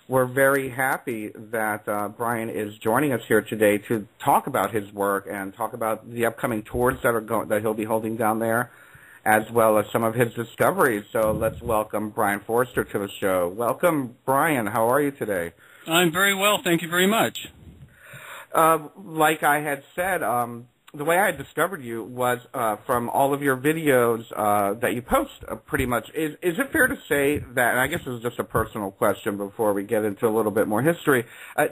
we're very happy that Brien is joining us here today to talk about his work and talk about the upcoming tours that he'll be holding down there, as well as some of his discoveries. So let's welcome Brien Foerster to the show. Welcome, Brien. How are you today? I'm very well, thank you very much. Like I had said, the way I discovered you was from all of your videos that you post, pretty much. Is it fair to say that, and I guess this is just a personal question before we get into a little bit more history,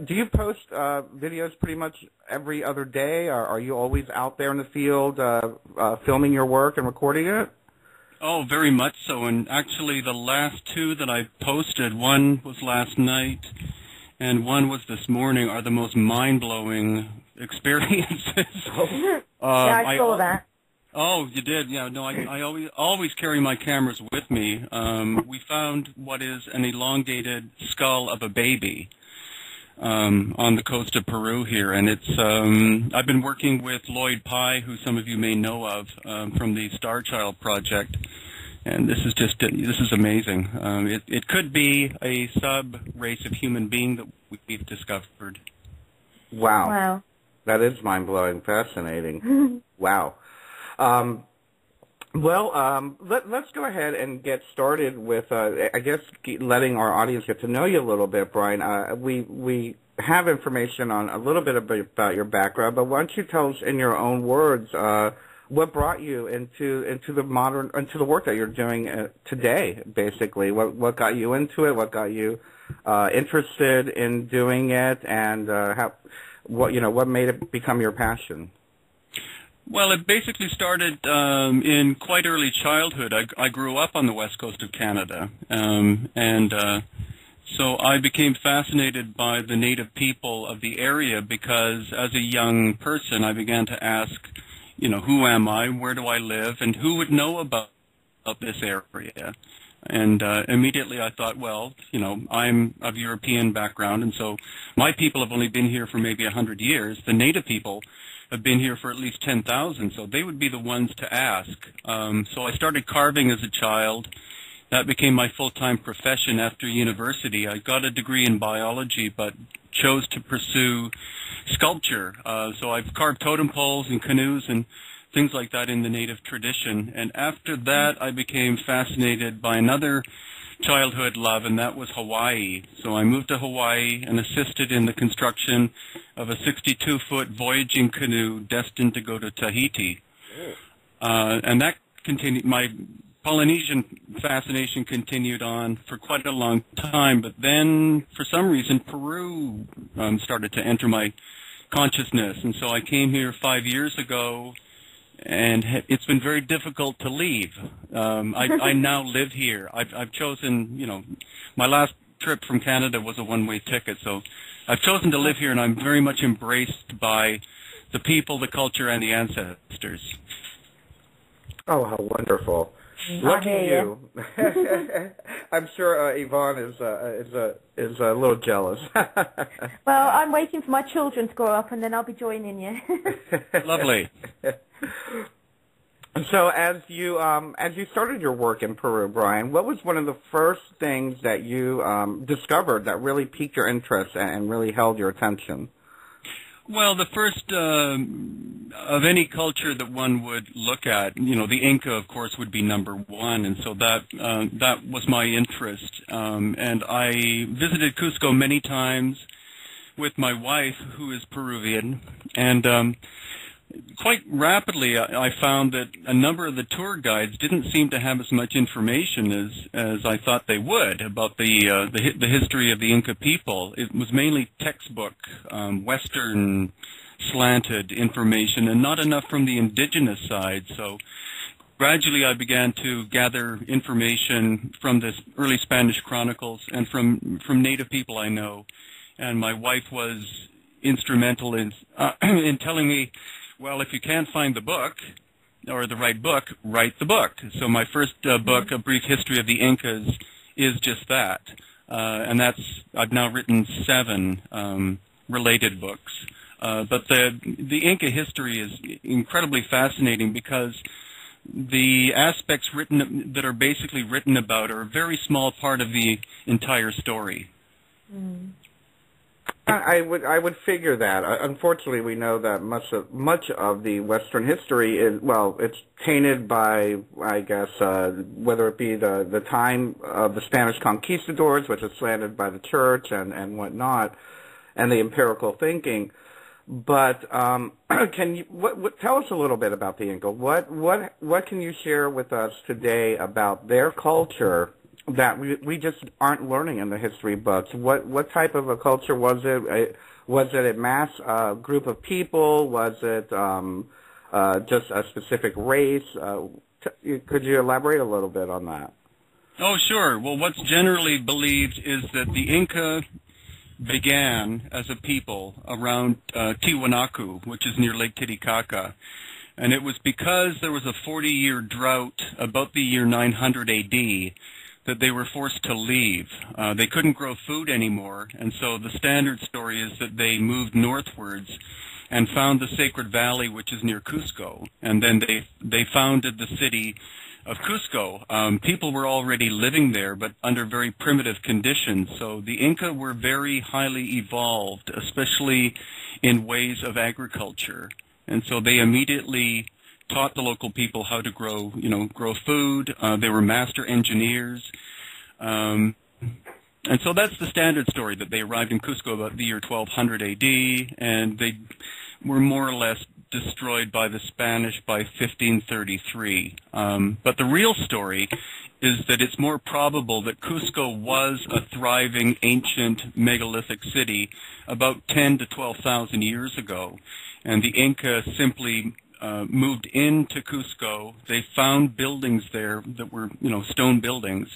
do you post videos pretty much every other day, or are you always out there in the field filming your work and recording it? Oh, very much so, and actually the last two that I posted, one was last night and one was this morning, are the most mind-blowing experiences. Yeah, I saw that. Oh, you did? Yeah. No, I always carry my cameras with me. We found what is an elongated skull of a baby on the coast of Peru here, and it's. I've been working with Lloyd Pye, who some of you may know of from the Star Child project, and this is amazing. It could be a sub-race of human being that we've discovered. Wow. Wow. That is mind-blowing, fascinating. Wow. Let's go ahead and get started with, I guess, letting our audience get to know you a little bit, Brien. We have information on a little bit about your background, but why don't you tell us in your own words what brought you into the work that you're doing today, basically? What got you into it? What got you interested in doing it, and what made it become your passion? Well, it basically started in quite early childhood. I grew up on the west coast of Canada, so I became fascinated by the native people of the area because as a young person I began to ask, who am I, where do I live, and who would know about this area? And immediately I thought, well, I'm of European background, and so my people have only been here for maybe 100 years. The native people have been here for at least 10,000, so they would be the ones to ask. So I started carving as a child. That became my full-time profession after university. I got a degree in biology, but chose to pursue sculpture. So I've carved totem poles and canoes and things like that in the native tradition. And after that, I became fascinated by another childhood love, and that was Hawaii. So I moved to Hawaii and assisted in the construction of a 62-foot voyaging canoe destined to go to Tahiti. And that continued. My Polynesian fascination continued on for quite a long time, but then, for some reason, Peru started to enter my consciousness. And so I came here 5 years ago, and it's been very difficult to leave. I now live here. I've chosen, my last trip from Canada was a one-way ticket, so I've chosen to live here, and I'm very much embraced by the people, the culture, and the ancestors. Oh, how wonderful! Lucky you. I'm sure Yvonne is a little jealous. Well, I'm waiting for my children to grow up, and then I'll be joining you. Lovely. So as you started your work in Peru, Brien, what was one of the first things that you discovered that really piqued your interest and really held your attention? Well, the first of any culture that one would look at, the Inca, of course, would be number one, and so that was my interest. And I visited Cusco many times with my wife, who is Peruvian, and quite rapidly I found that a number of the tour guides didn't seem to have as much information as I thought they would about the history of the Inca people. It was mainly textbook, Western slanted information, and not enough from the indigenous side. So gradually I began to gather information from the early Spanish chronicles and from native people I know. And my wife was instrumental in telling me, well, if you can't find the book, or the right book, write the book. So my first book, A Brief History of the Incas, is just that. And I've now written 7 related books. But the Inca history is incredibly fascinating because the aspects that are basically written about are a very small part of the entire story. Mm. I would figure that. Unfortunately, we know that much of the Western history is, well, it's tainted by, I guess, whether it be the time of the Spanish conquistadors, which is slanted by the church and whatnot, and the empirical thinking. But can you tell us a little bit about the Inca? What can you share with us today about their culture that we just aren't learning in the history books? What type of a culture was it? Was it a mass group of people? Was it just a specific race? Could you elaborate a little bit on that? Oh, sure. Well, what's generally believed is that the Inca began as a people around Tiwanaku, which is near Lake Titicaca. And it was because there was a 40-year drought about the year 900 AD that they were forced to leave. They couldn't grow food anymore, and so the standard story is that they moved northwards and found the Sacred Valley, which is near Cusco, and then they founded the city of Cusco. People were already living there, but under very primitive conditions, so the Inca were very highly evolved, especially in ways of agriculture, and so they immediately taught the local people how to grow food. They were master engineers. And so that's the standard story, that they arrived in Cusco about the year 1200 AD, and they were more or less destroyed by the Spanish by 1533. But the real story is that it's more probable that Cusco was a thriving ancient megalithic city about 10 to 12,000 years ago, and the Inca simply moved into Cusco. They found buildings there that were, stone buildings.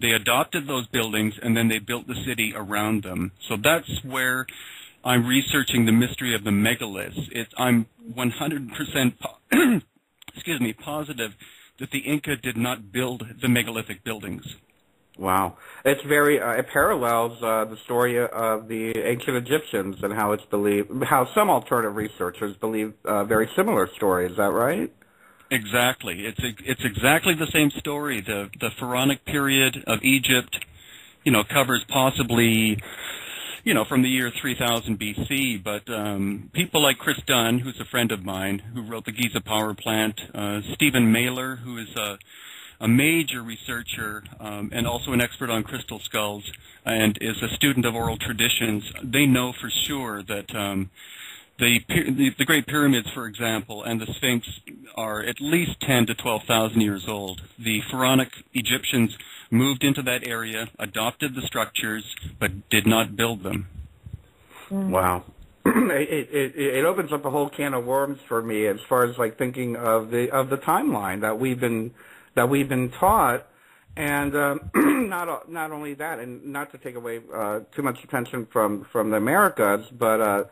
They adopted those buildings, and then they built the city around them. So that's where I'm researching the mystery of the megaliths. I'm 100% positive that the Inca did not build the megalithic buildings. Wow. It's it parallels the story of the ancient Egyptians and how it's believed, how some alternative researchers believe a very similar story. Is that right? Exactly. It's exactly the same story. The Pharaonic period of Egypt, covers possibly, from the year 3000 BC, but people like Chris Dunn, who's a friend of mine, who wrote the Giza Power Plant, Stephen Mailer, who is a major researcher and also an expert on crystal skulls and is a student of oral traditions, they know for sure that the Great Pyramids, for example, and the Sphinx are at least 10 to 12,000 years old. The Pharaonic Egyptians moved into that area, adopted the structures, but did not build them. Wow. It opens up a whole can of worms for me as far as like thinking of the timeline that we've been taught, and not only that, and not to take away too much attention from the Americas, but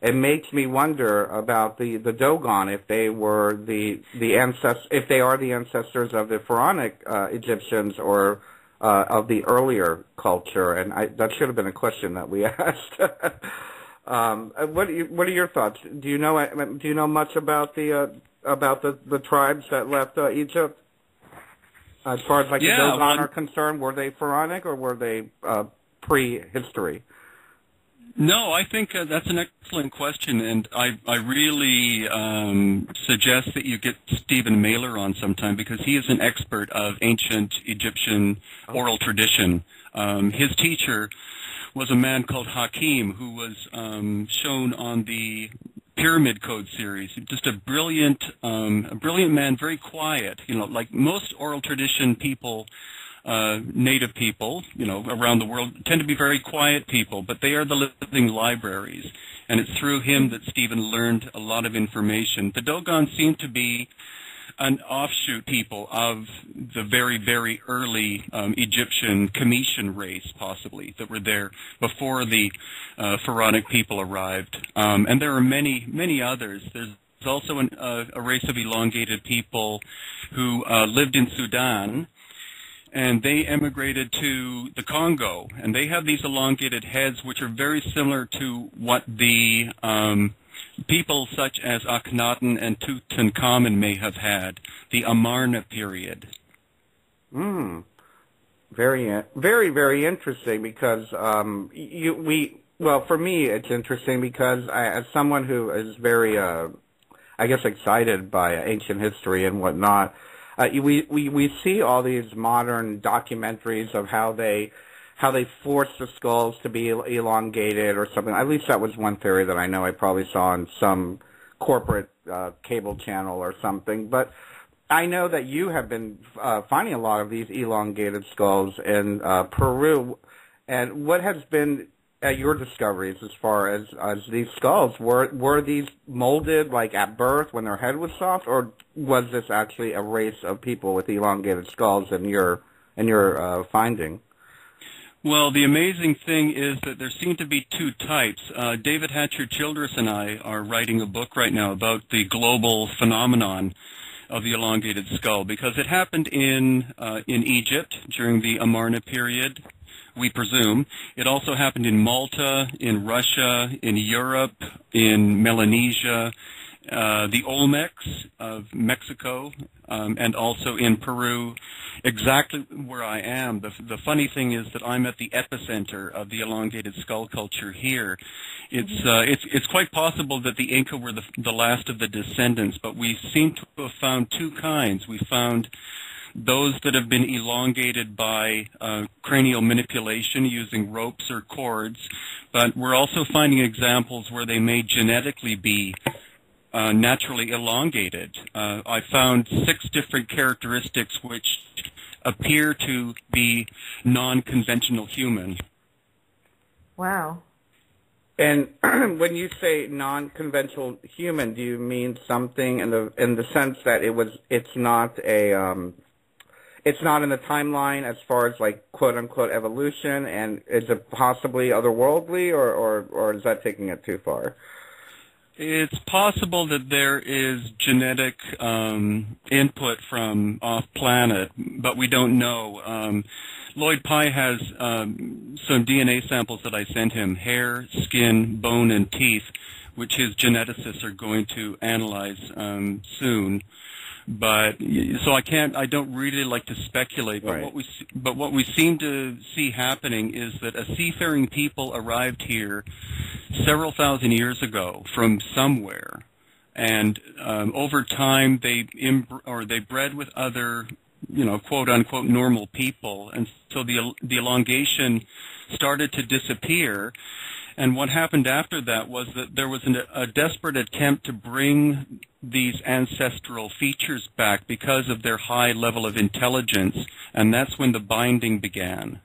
it makes me wonder about the Dogon, if they were if they are the ancestors of the Pharaonic Egyptians or of the earlier culture, and that should have been a question that we asked. What are your thoughts? Do you know much about the tribes that left Egypt? As far as the Dogon are concerned, were they Pharaonic or were they prehistory? No, I think that's an excellent question, and I really suggest that you get Stephen Mailer on sometime, because he is an expert of ancient Egyptian oral tradition. His teacher was a man called Hakim, who was shown on the Pyramid Code series. Just a brilliant man, very quiet. Like most oral tradition people, native people, around the world tend to be very quiet people, but they are the living libraries. And it's through him that Stephen learned a lot of information. The Dogon seem to be an offshoot people of the very, very early Egyptian Cometian race, possibly, that were there before the Pharaonic people arrived. And there are many, many others. There's also a race of elongated people who lived in Sudan, and they emigrated to the Congo, and they have these elongated heads which are very similar to what the people such as Akhenaten and Tutankhamun may have had, the Amarna period. very interesting because well, for me, it's interesting because as someone who is very, I guess, excited by ancient history and whatnot, we see all these modern documentaries of how they force the skulls to be elongated or something. At least that was one theory that I know I probably saw on some corporate cable channel or something. But I know that you have been finding a lot of these elongated skulls in Peru. And what has been your discoveries as far as these skulls? Were these molded like at birth when their head was soft, or was this actually a race of people with elongated skulls in your finding? Well, the amazing thing is that there seem to be two types. David Hatcher Childress and I are writing a book right now about the global phenomenon of the elongated skull, because it happened in Egypt during the Amarna period, we presume. It also happened in Malta, in Russia, in Europe, in Melanesia, the Olmecs of Mexico, and also in Peru, exactly where I am. The funny thing is that I'm at the epicenter of the elongated skull culture here. It's quite possible that the Inca were the last of the descendants, but we seem to have found two kinds. We found those that have been elongated by cranial manipulation using ropes or cords, but we're also finding examples where they may genetically be naturally elongated. I found 6 different characteristics which appear to be non-conventional human. Wow. And when you say non-conventional human, do you mean something in the sense that it's not in the timeline as far as like quote unquote evolution, and is it possibly otherworldly, or is that taking it too far? It's possible that there is genetic input from off-planet, but we don't know. Lloyd Pye has some DNA samples that I sent him, hair, skin, bone, and teeth, which his geneticists are going to analyze soon. But so I don't really like to speculate. But right. what we seem to see happening is that a seafaring people arrived here several thousand years ago from somewhere, and over time they bred with other, quote unquote normal people, and so the elongation started to disappear. And what happened after that was that there was a desperate attempt to bring these ancestral features back because of their high level of intelligence, and that's when the binding began.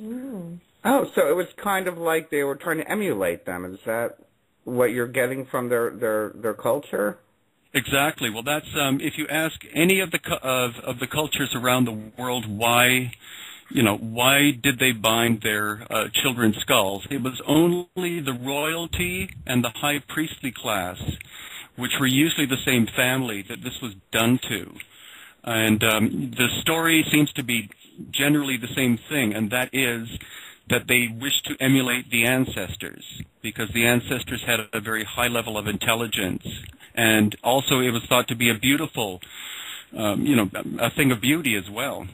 Mm. Oh, so it was kind of like they were trying to emulate them. Is that what you're getting from their culture? Exactly. Well, that's if you ask any of the cultures around the world why did they bind their children's skulls? It was only the royalty and the high priestly class, which were usually the same family, that this was done to. And the story seems to be generally the same thing, and that is that they wished to emulate the ancestors, because the ancestors had a very high level of intelligence. And also it was thought to be a beautiful, a thing of beauty as well.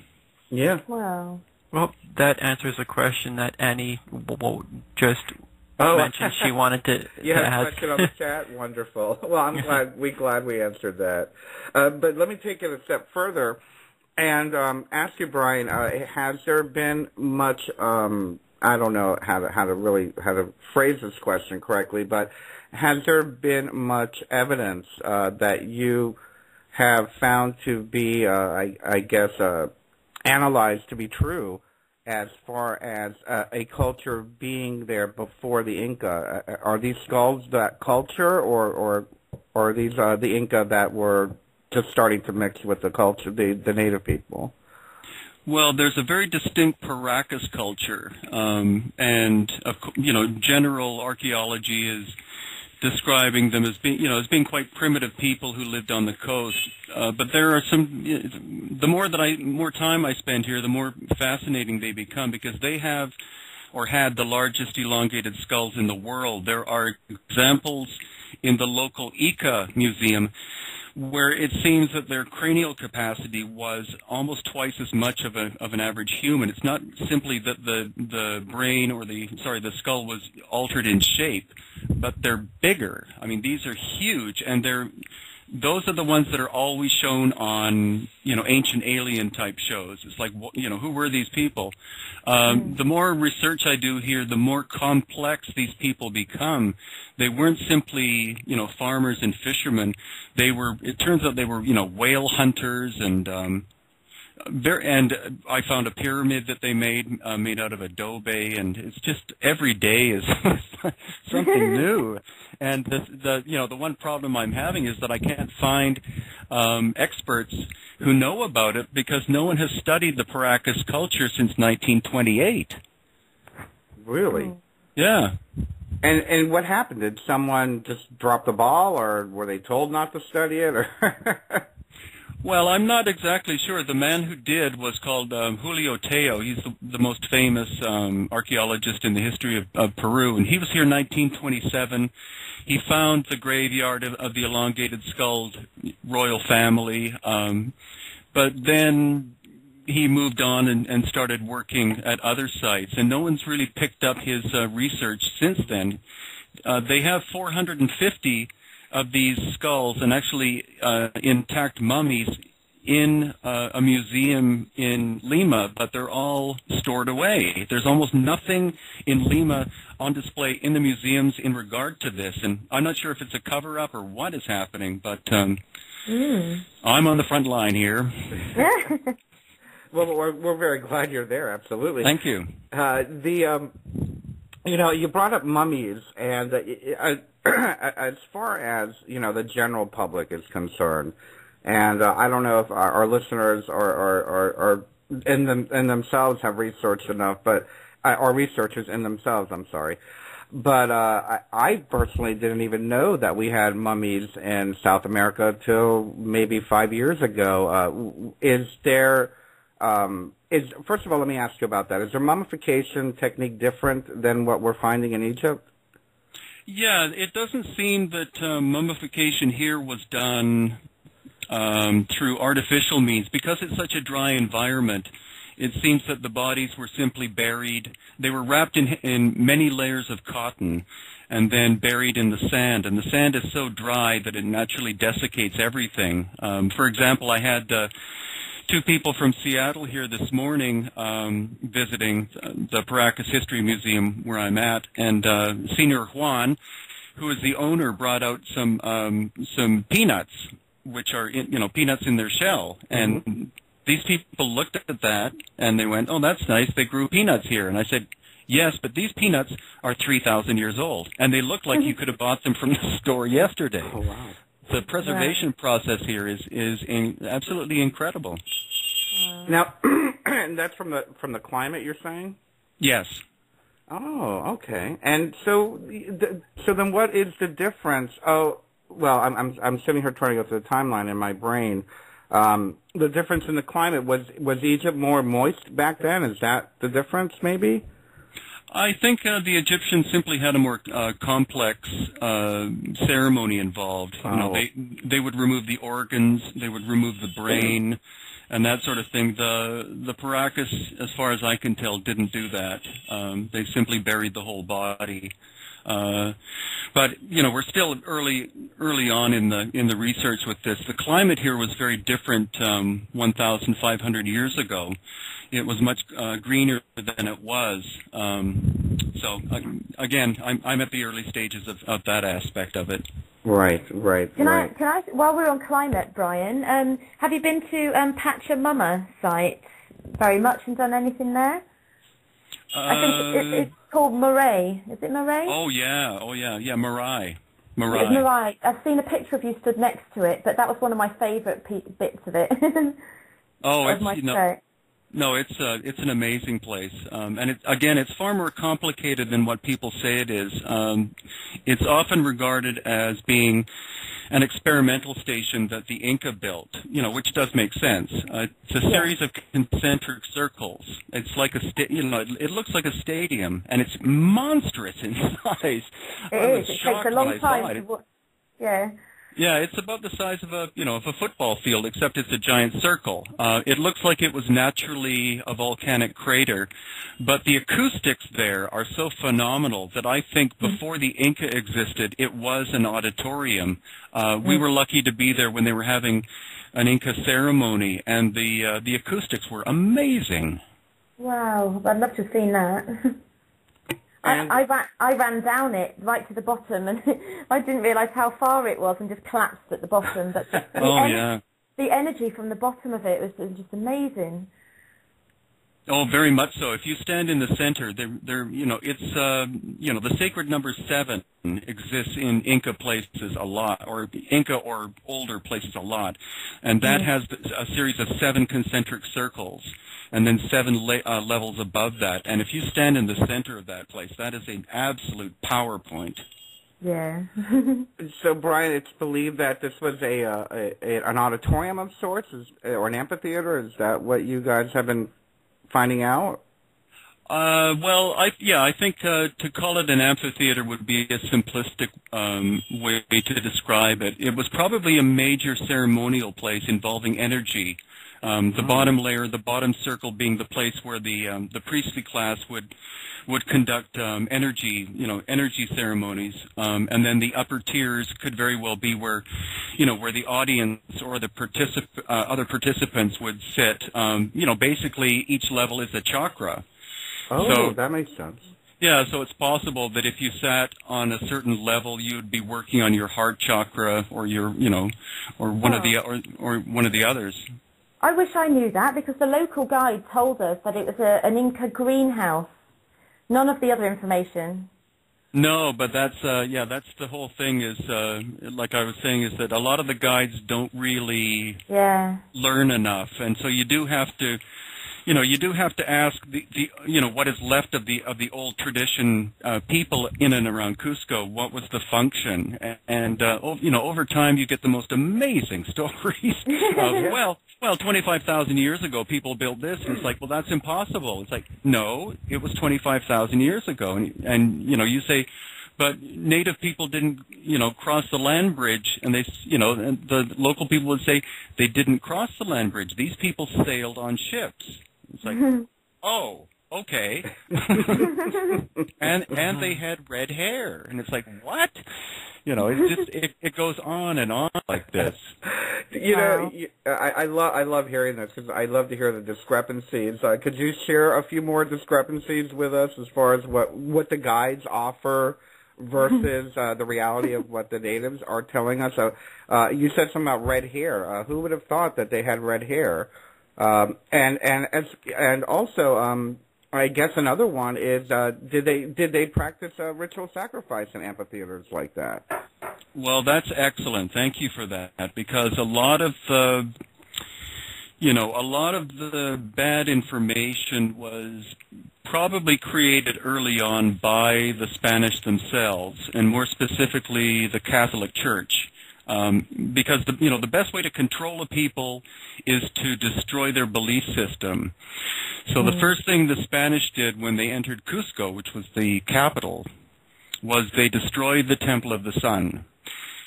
Yeah. Wow. Well, that answers a question that Annie just mentioned she wanted to you had ask. a question on the chat? Wonderful. Well, I'm glad we answered that. But let me take it a step further and ask you, Brien, has there been much, I don't know how to phrase this question correctly, but has there been much evidence that you have found to be, I guess, analyzed to be true as far as a culture being there before the Inca? Are these skulls that culture, or are these the Inca that were just starting to mix with the culture, the native people? Well, there's a very distinct Paracas culture, and general archaeology is describing them as being quite primitive people who lived on the coast. But there are some. The more time I spend here, the more fascinating they become, because they have or had the largest elongated skulls in the world. There are examples in the local Ica museum where it seems that their cranial capacity was almost twice as much of an average human. It's not simply that the brain or the skull was altered in shape, but they're bigger. I mean, these are huge, and those are the ones that are always shown on, ancient alien type shows. It's like, who were these people? The more research I do here, the more complex these people become. They weren't simply, farmers and fishermen. It turns out they were, whale hunters and I found a pyramid that they made out of adobe, and it's just every day is something new. And the one problem I'm having is that I can't find experts who know about it because no one has studied the Paracas culture since 1928. Really? Yeah. And what happened? Did someone just drop the ball, or were they told not to study it? Or Well, I'm not exactly sure. The man who did was called Julio Teo. He's the most famous archaeologist in the history of Peru, and he was here in 1927. He found the graveyard of the elongated skulled royal family, but then he moved on and started working at other sites, and no one's really picked up his research since then. They have 450 of these skulls and actually intact mummies in a museum in Lima, but they're all stored away. There's almost nothing in Lima on display in the museums in regard to this, and I'm not sure if it's a cover-up or what is happening, but I'm on the front line here. Well, we're very glad you're there, absolutely. Thank you. You brought up mummies, and as far as, the general public is concerned, and I don't know if our listeners are in themselves have researched enough, but or researchers in themselves, I'm sorry. But I personally didn't even know that we had mummies in South America till maybe 5 years ago. First of all, let me ask you about that. Is their mummification technique different than what we're finding in Egypt? Yeah, it doesn't seem that mummification here was done through artificial means. Because it's such a dry environment, it seems that the bodies were simply buried. They were wrapped in many layers of cotton and then buried in the sand. And the sand is so dry that it naturally desiccates everything. For example, I had two people from Seattle here this morning visiting the Paracas History Museum where I'm at, and Senior Juan, who is the owner, brought out some peanuts, which are peanuts in their shell, and these people looked at that and they went, "Oh, that's nice. They grew peanuts here." And I said, "Yes, but these peanuts are 3,000 years old, and they look like you could have bought them from the store yesterday." Oh, wow. The preservation process here is absolutely incredible. Now, and that's from the climate, you're saying? Yes. Oh, okay. And so then, what is the difference? Oh, well, I'm sitting here trying to go through the timeline in my brain. The difference in the climate was Egypt more moist back then? Is that the difference, maybe? I think the Egyptians simply had a more complex ceremony involved. Oh. They would remove the organs, they would remove the brain, and that sort of thing. The Paracas, as far as I can tell, didn't do that. They simply buried the whole body. But we're still early on in the research with this. The climate here was very different 1,500 years ago. It was much greener than it was. So again, I'm at the early stages of that aspect of it. Right. Can I? While we're on climate, Brien, have you been to Pachamama site very much and done anything there? I think it's called Marae. Is it Marae? Oh yeah, Marae. It's Marae. I've seen a picture of you stood next to it, but that was one of my favourite bits of it. No, it's an amazing place, and it's far more complicated than what people say it is. It's often regarded as being an experimental station that the Inca built, which does make sense. It's a series of concentric circles. It's like it looks like a stadium, and it's monstrous in size. It is. It takes a long time to watch. Yeah. Yeah, it's about the size of a football field, except it's a giant circle. It looks like it was naturally a volcanic crater, but the acoustics there are so phenomenal that I think before the Inca existed, it was an auditorium. We were lucky to be there when they were having an Inca ceremony, and the acoustics were amazing. Wow, I'd love to have seen that. I ran down it right to the bottom, and I didn't realise how far it was, and just collapsed at the bottom. But the energy from the bottom of it was just amazing. Oh, very much so. If you stand in the center, it's the sacred number 7 exists in Inca places a lot, or Inca or older places a lot, and that has a series of 7 concentric circles, and then 7 levels above that. And if you stand in the center of that place, that is an absolute power point. Yeah. So, Brien, it's believed that this was an auditorium of sorts, or an amphitheater. Is that what you guys have been finding out? I think to call it an amphitheater would be a simplistic way to describe it. It was probably a major ceremonial place involving energy. The bottom layer, the bottom circle, being the place where the priestly class would conduct energy ceremonies, and then the upper tiers could very well be where the audience or the other participants would sit. Basically each level is a chakra. Oh, so, that makes sense. Yeah, so it's possible that if you sat on a certain level, you'd be working on your heart chakra or one of the others. I wish I knew that, because the local guide told us that it was an Inca greenhouse. None of the other information. No, but that's the whole thing is, like I was saying, is that a lot of the guides don't really learn enough, and so you do have to, ask the what is left of the old tradition people in and around Cusco. What was the function? And over time you get the most amazing stories of, well, 25,000 years ago people built this, and it's like, well, that's impossible. It's like, no, it was 25,000 years ago, and you say, but native people didn't, cross the land bridge, and and the local people would say they didn't cross the land bridge. These people sailed on ships. It's like, oh, okay. and they had red hair, and it's like, what? It goes on and on like this. I love hearing this, because I love to hear the discrepancies. Could you share a few more discrepancies with us as far as what the guides offer versus the reality of what the natives are telling us? You said something about red hair. Who would have thought that they had red hair? And also, I guess another one is, did they practice ritual sacrifice in amphitheaters like that? Well, that's excellent. Thank you for that, because a lot of the bad information was probably created early on by the Spanish themselves, and more specifically the Catholic Church. Because the best way to control a people is to destroy their belief system. So the first thing the Spanish did when they entered Cusco, which was the capital, was they destroyed the Temple of the Sun.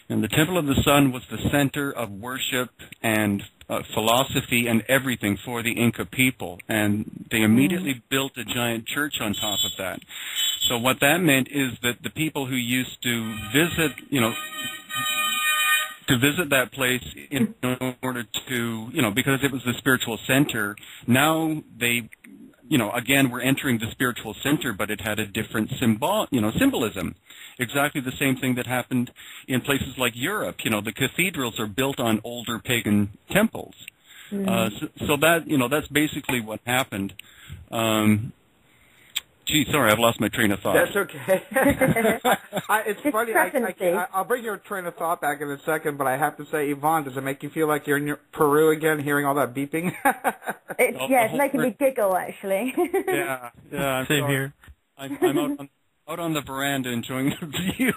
And the Temple of the Sun was the center of worship and philosophy and everything for the Inca people. And they immediately built a giant church on top of that. So what that meant is that the people who used to visit, that place in order to, because it was the spiritual center, now they, again, we're entering the spiritual center, but it had a different symbolism. Exactly the same thing that happened in places like Europe. The cathedrals are built on older pagan temples. So that, that's basically what happened. Gee, sorry, I've lost my train of thought. That's okay. It's funny. I'll bring your train of thought back in a second, but I have to say, Yvonne, does it make you feel like you're in Peru again, hearing all that beeping? It's making me giggle, actually. Yeah. Same here. I'm out on the veranda enjoying the view.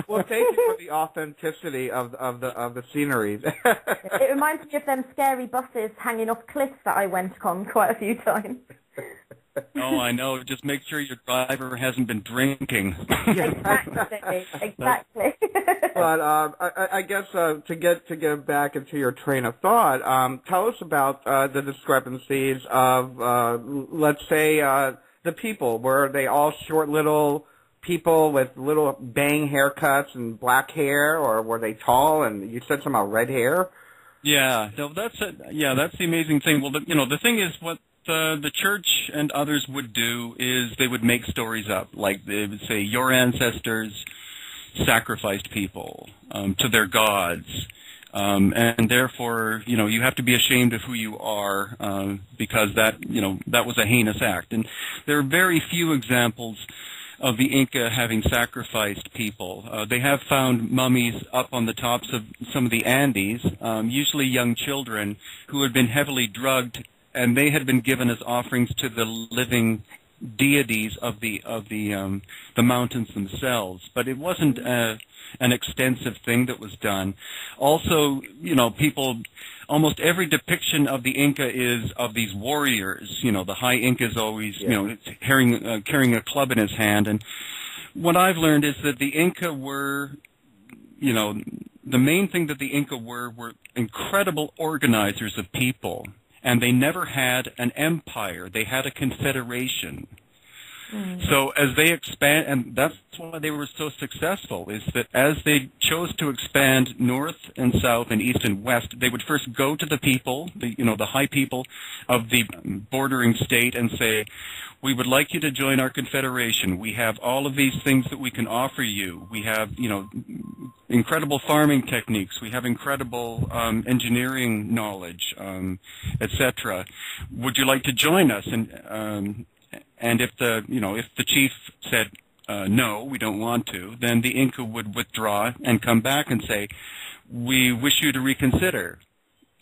Well, thank you for the authenticity of the scenery. It reminds me of them scary buses hanging off cliffs that I went on quite a few times. Oh, I know. Just make sure your driver hasn't been drinking. Exactly. But I guess to get back into your train of thought, tell us about the discrepancies of, let's say, the people. Were they all short, little people with little bang haircuts and black hair, or were they tall? And you said something about red hair. Yeah, no, that's the amazing thing. Well, the thing is, what the church and others would do is they would make stories up, like they would say your ancestors sacrificed people to their gods, and therefore, you have to be ashamed of who you are because that was a heinous act. And there are very few examples of the Inca having sacrificed people. They have found mummies up on the tops of some of the Andes, usually young children who had been heavily drugged, and they had been given as offerings to the living deities of the mountains themselves. But it wasn't an extensive thing that was done. Also, people. Almost every depiction of the Inca is of these warriors. The high Inca is always, carrying a club in his hand. And what I've learned is that the Inca were, the main thing that the Inca were incredible organizers of people. And they never had an empire. They had a confederation. So as they expand, and that's why they were so successful, is that as they chose to expand north and south and east and west, they would first go to the people, the high people of the bordering state and say, we would like you to join our confederation. We have all of these things that we can offer you. We have, incredible farming techniques. We have incredible engineering knowledge, etc. Would you like to join us? And if the chief said, no, we don't want to, then the Inca would withdraw and come back and say, we wish you to reconsider,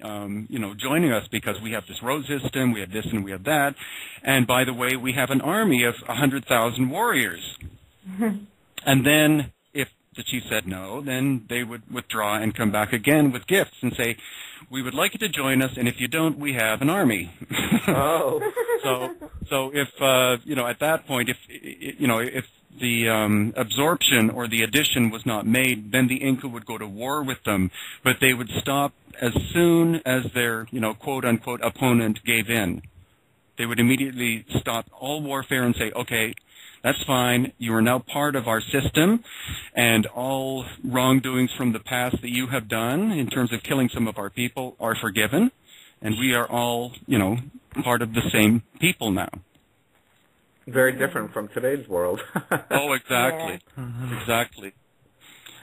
joining us because we have this road system, we have this and we have that. And by the way, we have an army of 100,000 warriors. And then if the chief said no, then they would withdraw and come back again with gifts and say, we would like you to join us, and if you don't, we have an army. Oh. So if at that point, if the absorption or the addition was not made, then the Inca would go to war with them, but they would stop as soon as their quote unquote opponent gave in. They would immediately stop all warfare and say, okay, that's fine. You are now part of our system, and all wrongdoings from the past that you have done in terms of killing some of our people are forgiven, and we are all, part of the same people now. Very different from today's world. Oh, exactly. Yeah. Exactly.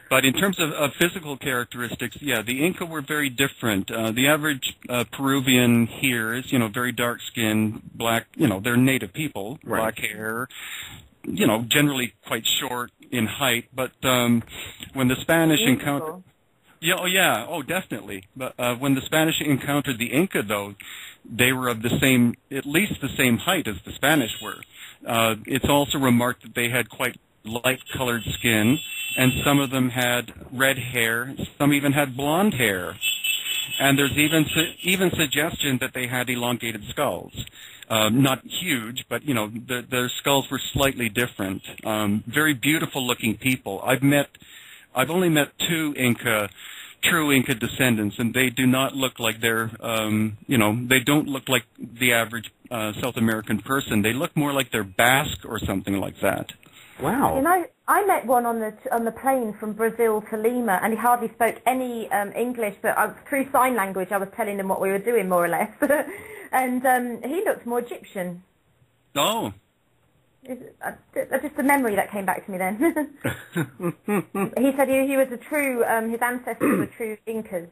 But in terms of physical characteristics, the Inca were very different. The average Peruvian here is, very dark skin, black, they're native people, right. Black hair, generally quite short in height. But when the Spanish encountered... definitely. But when the Spanish encountered the Inca, though, they were of at least the same height as the Spanish were. It's also remarked that they had quite light-colored skin, and some of them had red hair, some even had blonde hair. And there's even suggestion that they had elongated skulls. Not huge, but, their skulls were slightly different. Very beautiful-looking people. I've only met two true Inca descendants, and they do not look like they don't look like the average South American person. They look more like they're Basque or something like that. Wow. I met one on the plane from Brazil to Lima, and he hardly spoke any English, but through sign language I was telling him what we were doing, more or less. And he looked more Egyptian. Oh. That's just a memory that came back to me then. He said he was a true, his ancestors were true Incas.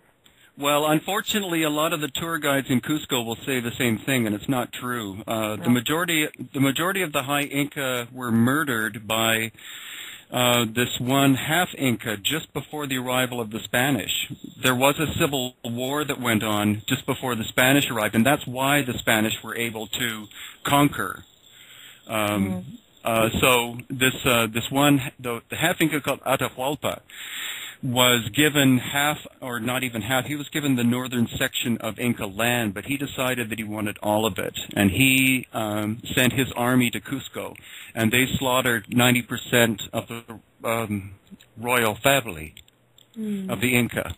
Well, unfortunately, a lot of the tour guides in Cusco will say the same thing, and it's not true. The majority of the high Inca were murdered by this one half Inca just before the arrival of the Spanish. There was a civil war that went on just before the Spanish arrived, and that's why the Spanish were able to conquer. So this one, the half Inca called Atahualpa, was given half, or not even half, he was given the northern section of Inca land, but he decided that he wanted all of it. And he sent his army to Cusco, and they slaughtered 90% of the royal family. of the Inca.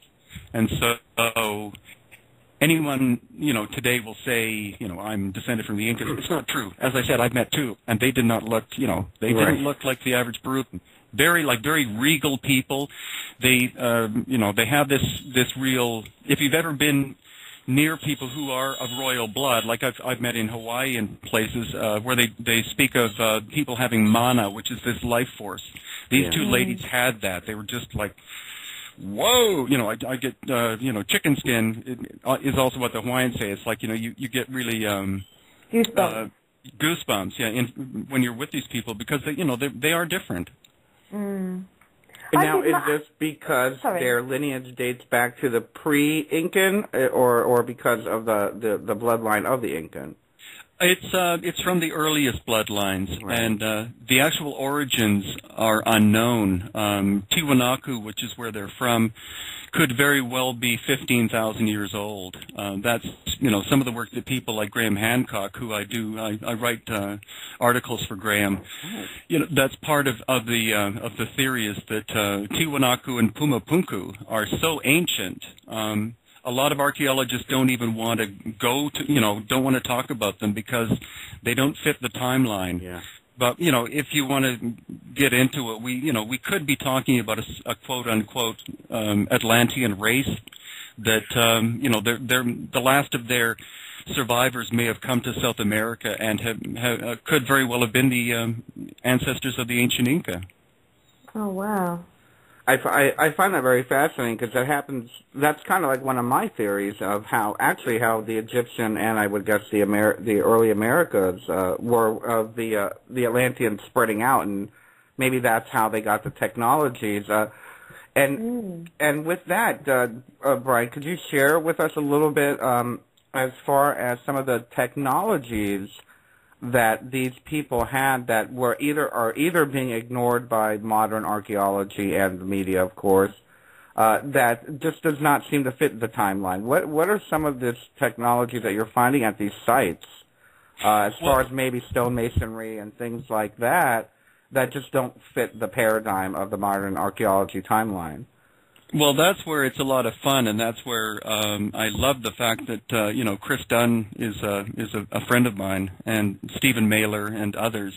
And so anyone, today will say, I'm descended from the Incas. It's not true. As I said, I've met two, and they did not look, they didn't look like the average Peruvian. Very regal people. They, they have this real, if you've ever been near people who are of royal blood, like I've met in Hawaii and places where they speak of people having mana, which is this life force. These two ladies had that. They were just like, whoa, I get, chicken skin is also what the Hawaiians say. It's like, you get really goosebumps, when you're with these people because they are different. And now, is this because their lineage dates back to the pre-Incan, or because of the bloodline of the Incan? It's from the earliest bloodlines, and the actual origins are unknown. Tiwanaku, which is where they're from, could very well be 15,000 years old. That's some of the work that people like Graham Hancock, who I write articles for Graham. That's part of the theory is that Tiwanaku and Pumapunku are so ancient. A lot of archaeologists don't even want to go to, don't want to talk about them because they don't fit the timeline. Yeah. But, if you want to get into it, we could be talking about a quote-unquote Atlantean race that, they're the last of their survivors may have come to South America and could very well have been the ancestors of the ancient Inca. Oh, wow. I find that very fascinating because that's kind of like one of my theories of how the Egyptian and I would guess the early Americas were of the Atlanteans spreading out, and maybe that's how they got the technologies. And with that, Brien, could you share with us a little bit as far as some of the technologies that these people had that are either being ignored by modern archaeology and the media, of course, that just does not seem to fit the timeline? What are some of this technology that you're finding at these sites, as far as maybe stonemasonry and things like that just don't fit the paradigm of the modern archaeology timeline? Well, that's where it's a lot of fun, and that's where I love the fact that Chris Dunn is a friend of mine, and Stephen Mailer and others,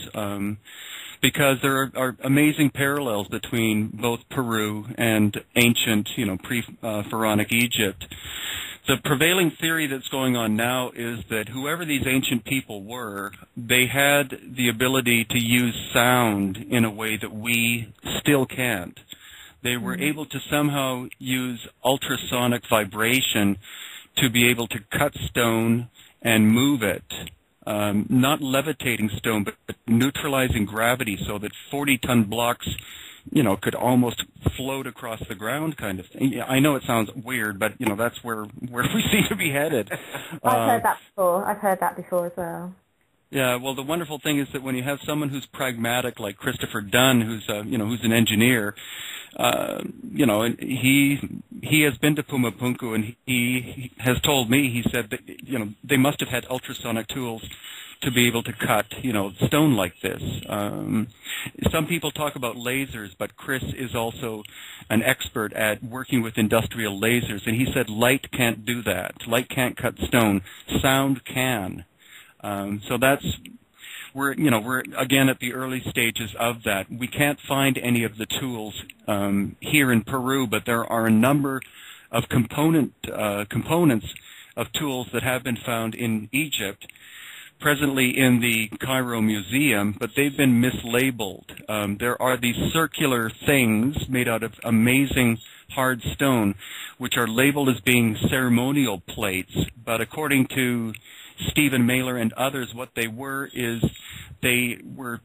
because there are amazing parallels between both Peru and ancient, pre-pharaonic Egypt. The prevailing theory that's going on now is that whoever these ancient people were, they had the ability to use sound in a way that we still can't. They were able to somehow use ultrasonic vibration to be able to cut stone and move it. Not levitating stone, but neutralizing gravity so that 40-ton blocks, could almost float across the ground kind of thing. I know it sounds weird, but, that's where we seem to be headed. I've heard that before as well. Yeah, well, the wonderful thing is that when you have someone who's pragmatic like Christopher Dunn, who's an engineer, and he has been to Pumapunku, and he has told me, he said that, they must have had ultrasonic tools to be able to cut, stone like this. Some people talk about lasers, but Chris is also an expert at working with industrial lasers, and he said light can't do that. Light can't cut stone. Sound can. So we're again at the early stages of that. We can't find any of the tools here in Peru, but there are a number of components of tools that have been found in Egypt, presently in the Cairo Museum, but they've been mislabeled. There are these circular things made out of amazing hard stone, which are labeled as being ceremonial plates, but according to Stephen Mailer and others, what they were is they were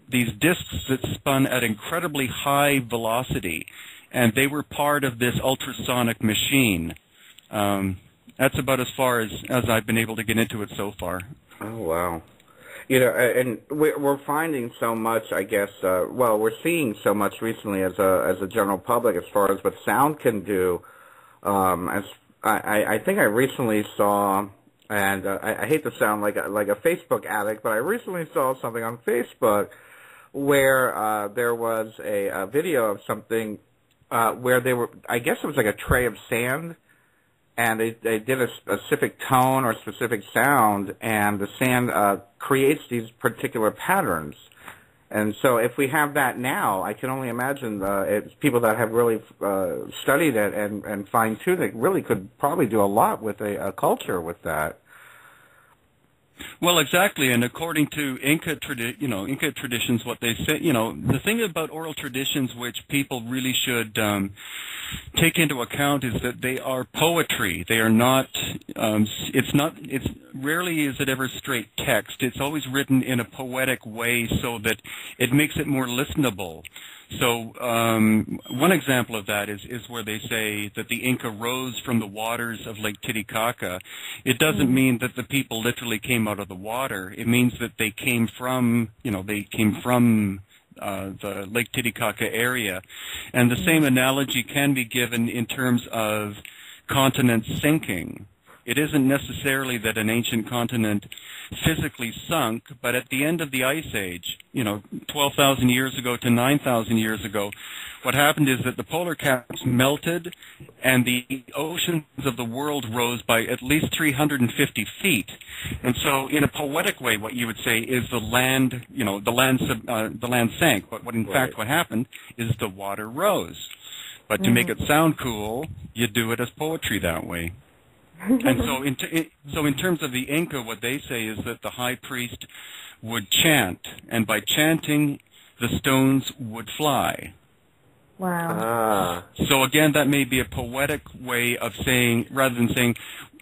these discs that spun at incredibly high velocity, and they were part of this ultrasonic machine. That's about as far as I've been able to get into it so far. Oh, wow. And we're finding so much, I guess, we're seeing so much recently as a general public as far as what sound can do. I think I recently saw, and I hate to sound like a Facebook addict, but I recently saw something on Facebook where there was a video of something where they were, I guess it was like a tray of sand, and they did a specific tone or specific sound, and the sand creates these particular patterns. And so if we have that now, I can only imagine it's people that have really studied it and fine-tuned it really could probably do a lot with a culture with that. Well, exactly, and according to Inca traditions, what they say, the thing about oral traditions which people really should take into account is that they are poetry. They are not. It's rarely is it ever straight text. It's always written in a poetic way so that it makes it more listenable. So one example of that is where they say that the Inca rose from the waters of Lake Titicaca. It doesn't mean that the people literally came out of the water. It means that they came from, the Lake Titicaca area. And the same analogy can be given in terms of continents sinking. It isn't necessarily that an ancient continent physically sunk, but at the end of the Ice Age, 12,000 years ago to 9,000 years ago, what happened is that the polar caps melted and the oceans of the world rose by at least 350 feet. And so in a poetic way, what you would say is the land sank. But what in fact what happened is the water rose. But to make it sound cool, you do it as poetry that way. And so in terms of the Inca, what they say is that the high priest would chant, and by chanting, the stones would fly. Wow. So again, that may be a poetic way of saying, rather than saying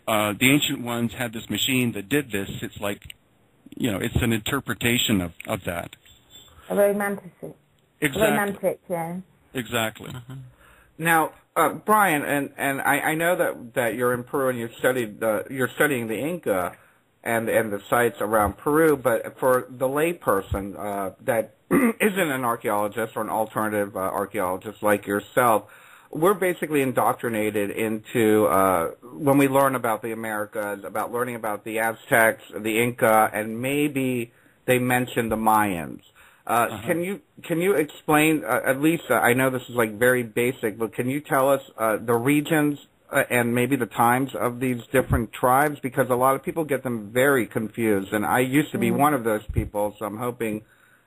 the ancient ones had this machine that did this, it's like, it's an interpretation of that. A romantic. Exactly. Romantic, yeah. Exactly. Now, Brien, and I know that you're in Peru and you're studying the Inca and the sites around Peru, but for the layperson that isn't an archaeologist or an alternative archaeologist like yourself, we're basically indoctrinated into when we learn about the Americas, about learning about the Aztecs, the Inca, and maybe they mention the Mayans. Can you explain at least? I know this is like very basic, but can you tell us the regions and maybe the times of these different tribes? Because a lot of people get them very confused, and I used to be one of those people. So I'm hoping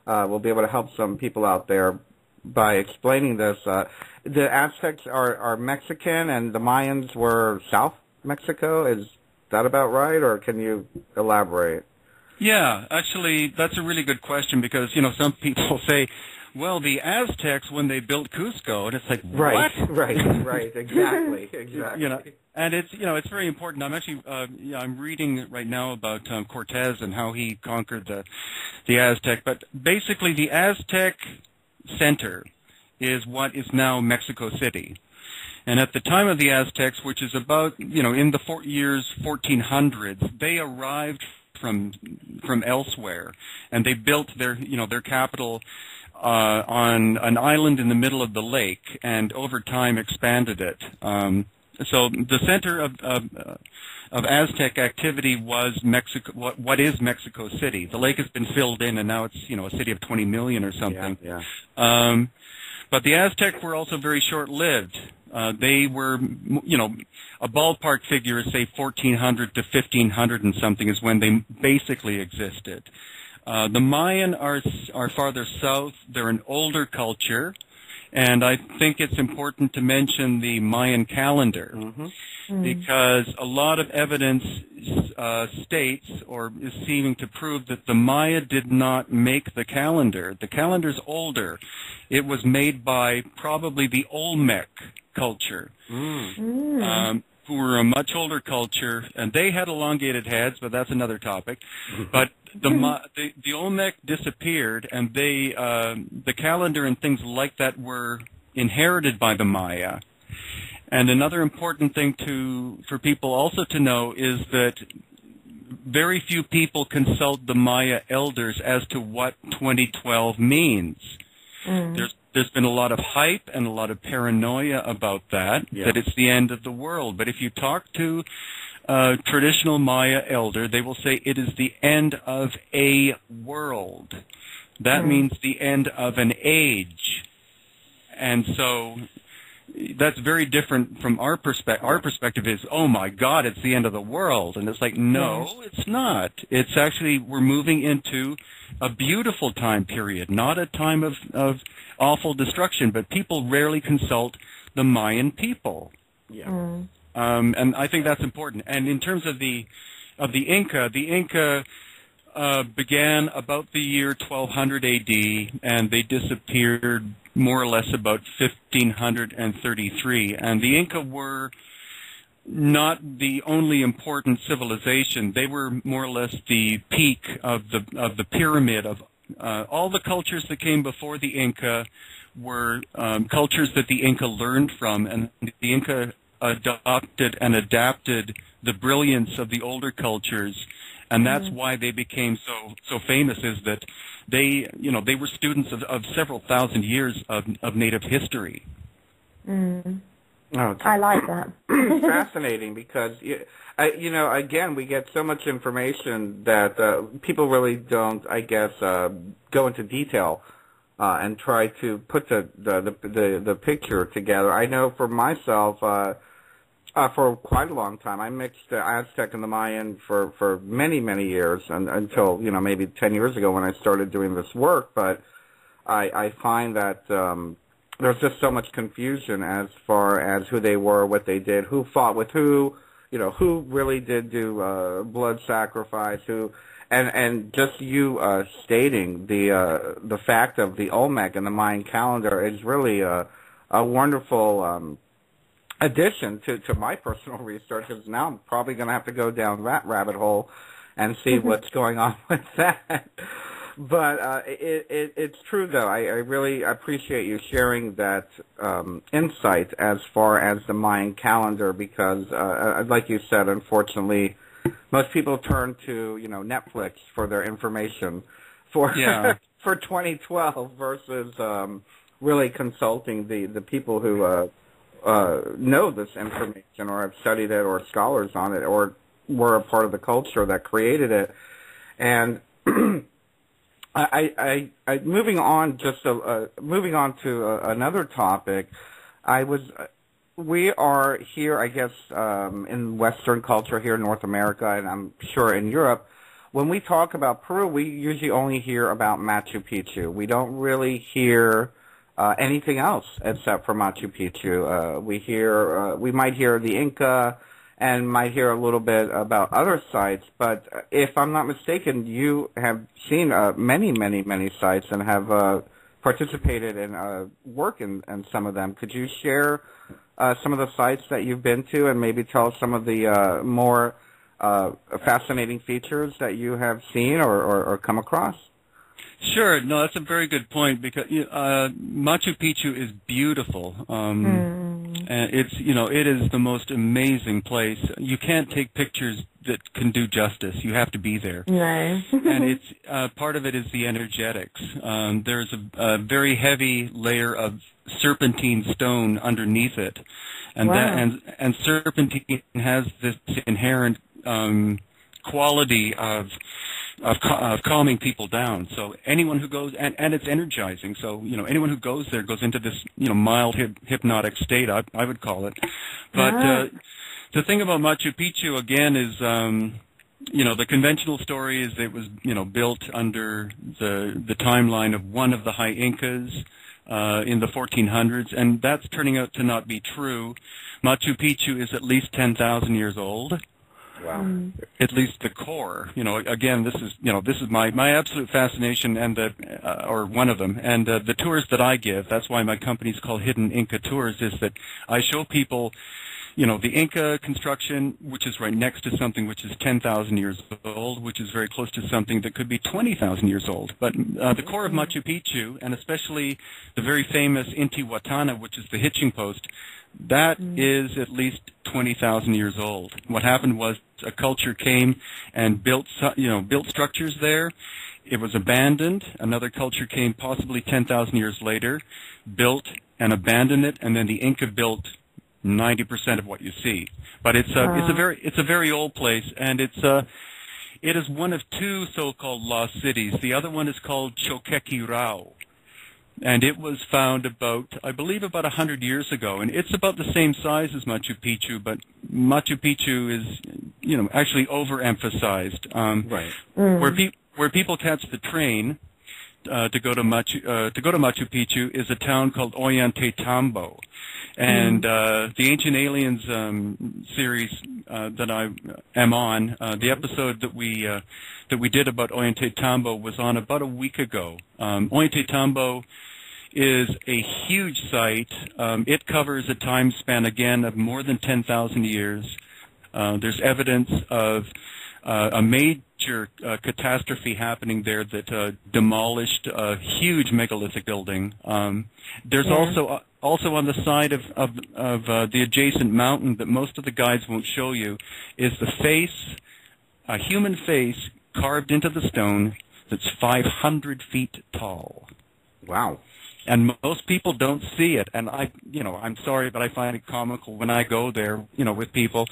we'll be able to help some people out there by explaining this. The Aztecs are Mexican, and the Mayans were South Mexico. Is that about right, or can you elaborate? Yeah, actually, that's a really good question because, some people say, well, the Aztecs, when they built Cusco, and it's like, what? Right, exactly. And it's very important. I'm actually, I'm reading right now about Cortez and how he conquered the Aztec, but basically the Aztec center is what is now Mexico City. And at the time of the Aztecs, which is about, in the years 1400s, they arrived from elsewhere, and they built their capital on an island in the middle of the lake, and over time expanded it. So the center of Aztec activity was Mexico. What is Mexico City? The lake has been filled in, and now it's a city of 20 million or something. Yeah. But the Aztecs were also very short-lived. They were, a ballpark figure is say 1400 to 1500 and something is when they basically existed. The Mayan are farther south. They're an older culture, and I think it's important to mention the Mayan calendar because a lot of evidence states or is seeming to prove that the Maya did not make the calendar. The calendar's older. It was made by probably the Olmec culture, who were a much older culture, and they had elongated heads, but that's another topic. But the Olmec disappeared, and the calendar and things like that were inherited by the Maya. And another important thing for people also to know is that very few people consult the Maya elders as to what 2012 means. There's been a lot of hype and a lot of paranoia about that it's the end of the world. But if you talk to a traditional Maya elder, they will say it is the end of a world. That means the end of an age. And so that's very different from our perspective. Our perspective is, oh my God, it's the end of the world. And it's like, no, it's not. It's actually, we're moving into a beautiful time period, not a time of awful destruction, but people rarely consult the Mayan people. Yeah. And I think that's important. And in terms of the Inca, began about the year 1200 AD, and they disappeared more or less about 1533. And the Inca were not the only important civilization. They were more or less the peak of the pyramid of all the cultures that came before the Inca were cultures that the Inca learned from, and the Inca adopted and adapted the brilliance of the older cultures. And that's why they became so famous, is that they were students of several thousand years of Native history. Mm. Oh, I like that. Fascinating, because again, we get so much information that people really don't, I guess, go into detail and try to put the picture together. I know for myself. For quite a long time. I mixed the Aztec and the Mayan for many, many years, and until, maybe 10 years ago when I started doing this work. But I find that there's just so much confusion as far as who they were, what they did, who fought with who, who really did do blood sacrifice, and just you stating the fact of the Olmec and the Mayan calendar is really a wonderful addition to my personal research, because now I'm probably going to have to go down that rabbit hole and see what's going on with that. But it's true, though. I really appreciate you sharing that insight as far as the Mayan calendar, because, like you said, unfortunately, most people turn to Netflix for their information for 2012 versus really consulting the people who know this information or have studied it, or scholars on it, or were a part of the culture that created it. And I moving on to another topic. We are here, I guess, in Western culture here in North America, and I'm sure in Europe. When we talk about Peru, we usually only hear about Machu Picchu. We don't really hear anything else except for Machu Picchu. We might hear the Inca, and might hear a little bit about other sites. But if I'm not mistaken, you have seen many, many, many sites and have participated in work in some of them. Could you share some of the sites that you've been to, and maybe tell us some of the more fascinating features that you have seen or come across? Sure. No, that's a very good point, because Machu Picchu is beautiful. And it is the most amazing place. You can't take pictures that can do justice. You have to be there. No. And it's part of it is the energetics. There's a very heavy layer of serpentine stone underneath it, and and serpentine has this inherent quality of calming people down. So anyone who goes, and it's energizing. So, anyone who goes there goes into this, mild hypnotic state, I would call it. But the thing about Machu Picchu, again, is, the conventional story is it was, built under the timeline of one of the high Incas in the 1400s, and that's turning out to not be true. Machu Picchu is at least 10,000 years old. Wow. At least the core. Again, this is my absolute fascination, and or one of them. And the tours that I give, that's why my company's called Hidden Inca Tours, is that I show people, the Inca construction, which is right next to something which is 10,000 years old, which is very close to something that could be 20,000 years old. But the core of Machu Picchu, and especially the very famous Intihuatana, which is the hitching post, that is at least 20,000 years old. What happened was a culture came and built structures there. It was abandoned. Another culture came possibly 10,000 years later, built and abandoned it, and then the Inca built 90% of what you see. But it's a very old place, and it is one of two so-called lost cities. The other one is called Choquequirao. and it was found I believe about 100 years ago, and it's about the same size as Machu Picchu, but Machu Picchu is, actually overemphasized. Right. Where people catch the train to go to Machu Picchu is a town called Ollantaytambo, and the Ancient Aliens series that I am on, the episode that we did about Ollantaytambo was on about a week ago. Ollantaytambo is a huge site. It covers a time span again of more than 10,000 years. There's evidence of a major catastrophe happening there that demolished a huge megalithic building. There's also on the side of the adjacent mountain that most of the guides won't show you is the face, a human face carved into the stone that's 500 feet tall. Wow. And most people don't see it, and I'm sorry, but I find it comical when I go there, with people,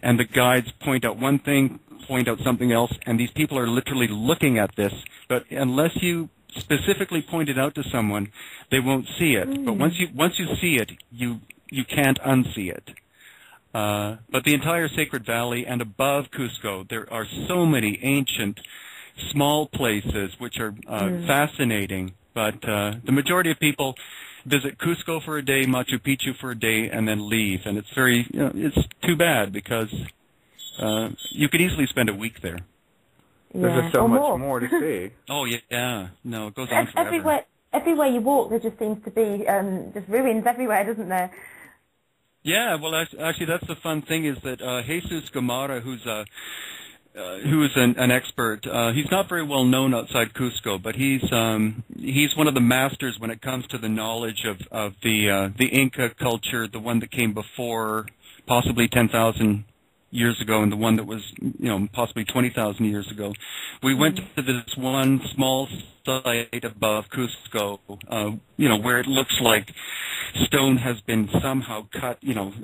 and the guides point out one thing, point out something else, and these people are literally looking at this, but unless you specifically point it out to someone, they won't see it. But once you see it, you can't unsee it. But the entire Sacred Valley and above Cusco, there are so many ancient, small places which are fascinating. But the majority of people visit Cusco for a day, Machu Picchu for a day, and then leave. And it's it's too bad because you could easily spend a week there. There's just so much more to see. Oh, yeah. No, it goes on forever. Everywhere you walk, there just seems to be just ruins everywhere, doesn't there? Yeah, well, actually, that's the fun thing is that Jesus Gamara, who is an expert. He's not very well known outside Cusco, but he's one of the masters when it comes to the knowledge of the Inca culture, the one that came before, possibly 10,000 years ago, and the one that was possibly 20,000 years ago. We went to this one small site above Cusco, where it looks like stone has been somehow cut,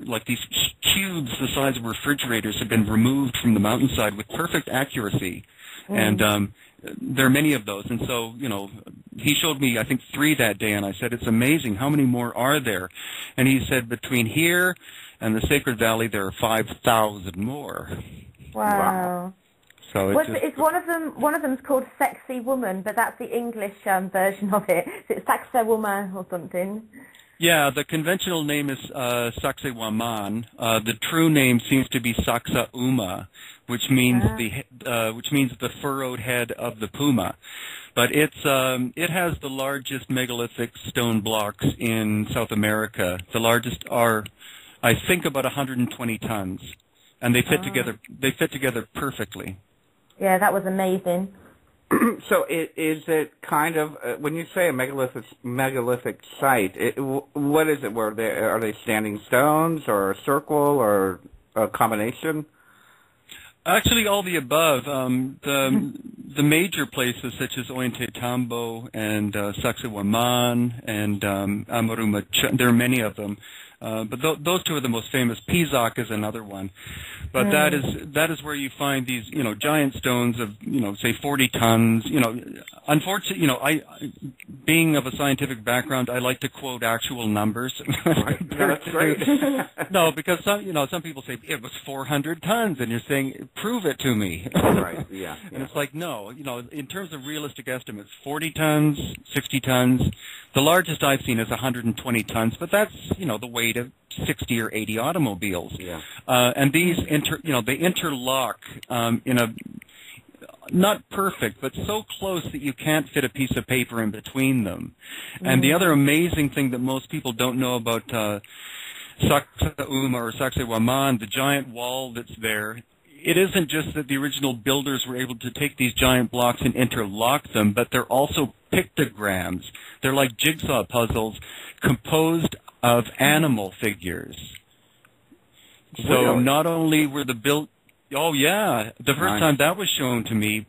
like these cubes the size of refrigerators have been removed from the mountainside with perfect accuracy. And there are many of those. And so, he showed me, I think, 3 that day, and I said, it's amazing. How many more are there? And he said, between here and the Sacred Valley, there are 5,000 more. Wow. So it's one of them's called Sexy Woman, but that's the English version of it. So it's Saxe Woman or something. Yeah, the conventional name is Sacsayhuaman. The true name seems to be Saxa Uma, which means the furrowed head of the puma. But it has the largest megalithic stone blocks in South America. The largest are, I think, about 120 tons, and they fit together perfectly. Yeah, that was amazing. So is it kind of, when you say a megalithic site, what is it? Are they standing stones or a circle or a combination? Actually, all the above. The major places such as Ollantaytambo and Sacsayhuaman and Amarumacha, there are many of them. But those 2 are the most famous. Pisac is another one. But that is where you find these, giant stones of, say 40 tons. Unfortunately, I being of a scientific background, I like to quote actual numbers. Right. That's great. No, because some people say it was 400 tons, and you're saying prove it to me. Right. Yeah. And it's like no, in terms of realistic estimates, 40 tons, 60 tons. The largest I've seen is 120 tons, but that's the weight of 60 or 80 automobiles. Yeah. And these they interlock in a not perfect, but so close that you can't fit a piece of paper in between them. And the other amazing thing that most people don't know about Sacsayhuaman or Sacsayhuaman, the giant wall that's there, it isn't just that the original builders were able to take these giant blocks and interlock them, but they're also pictograms. They're like jigsaw puzzles composed of animal figures. So not only were the oh yeah, the first time that was shown to me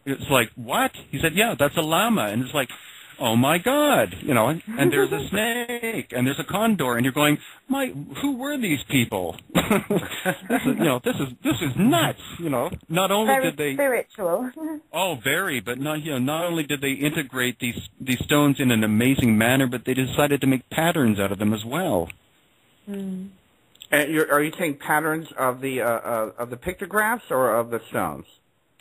it's like, what? He said, yeah, that's a llama. And it's like, oh my God, and there's a snake, and there's a condor, and you're going, who were these people? this is nuts, Not only very did they spiritual. Oh, very, but not only did they integrate these stones in an amazing manner, but they decided to make patterns out of them as well. Mm. And are you saying patterns of the pictographs or of the stones,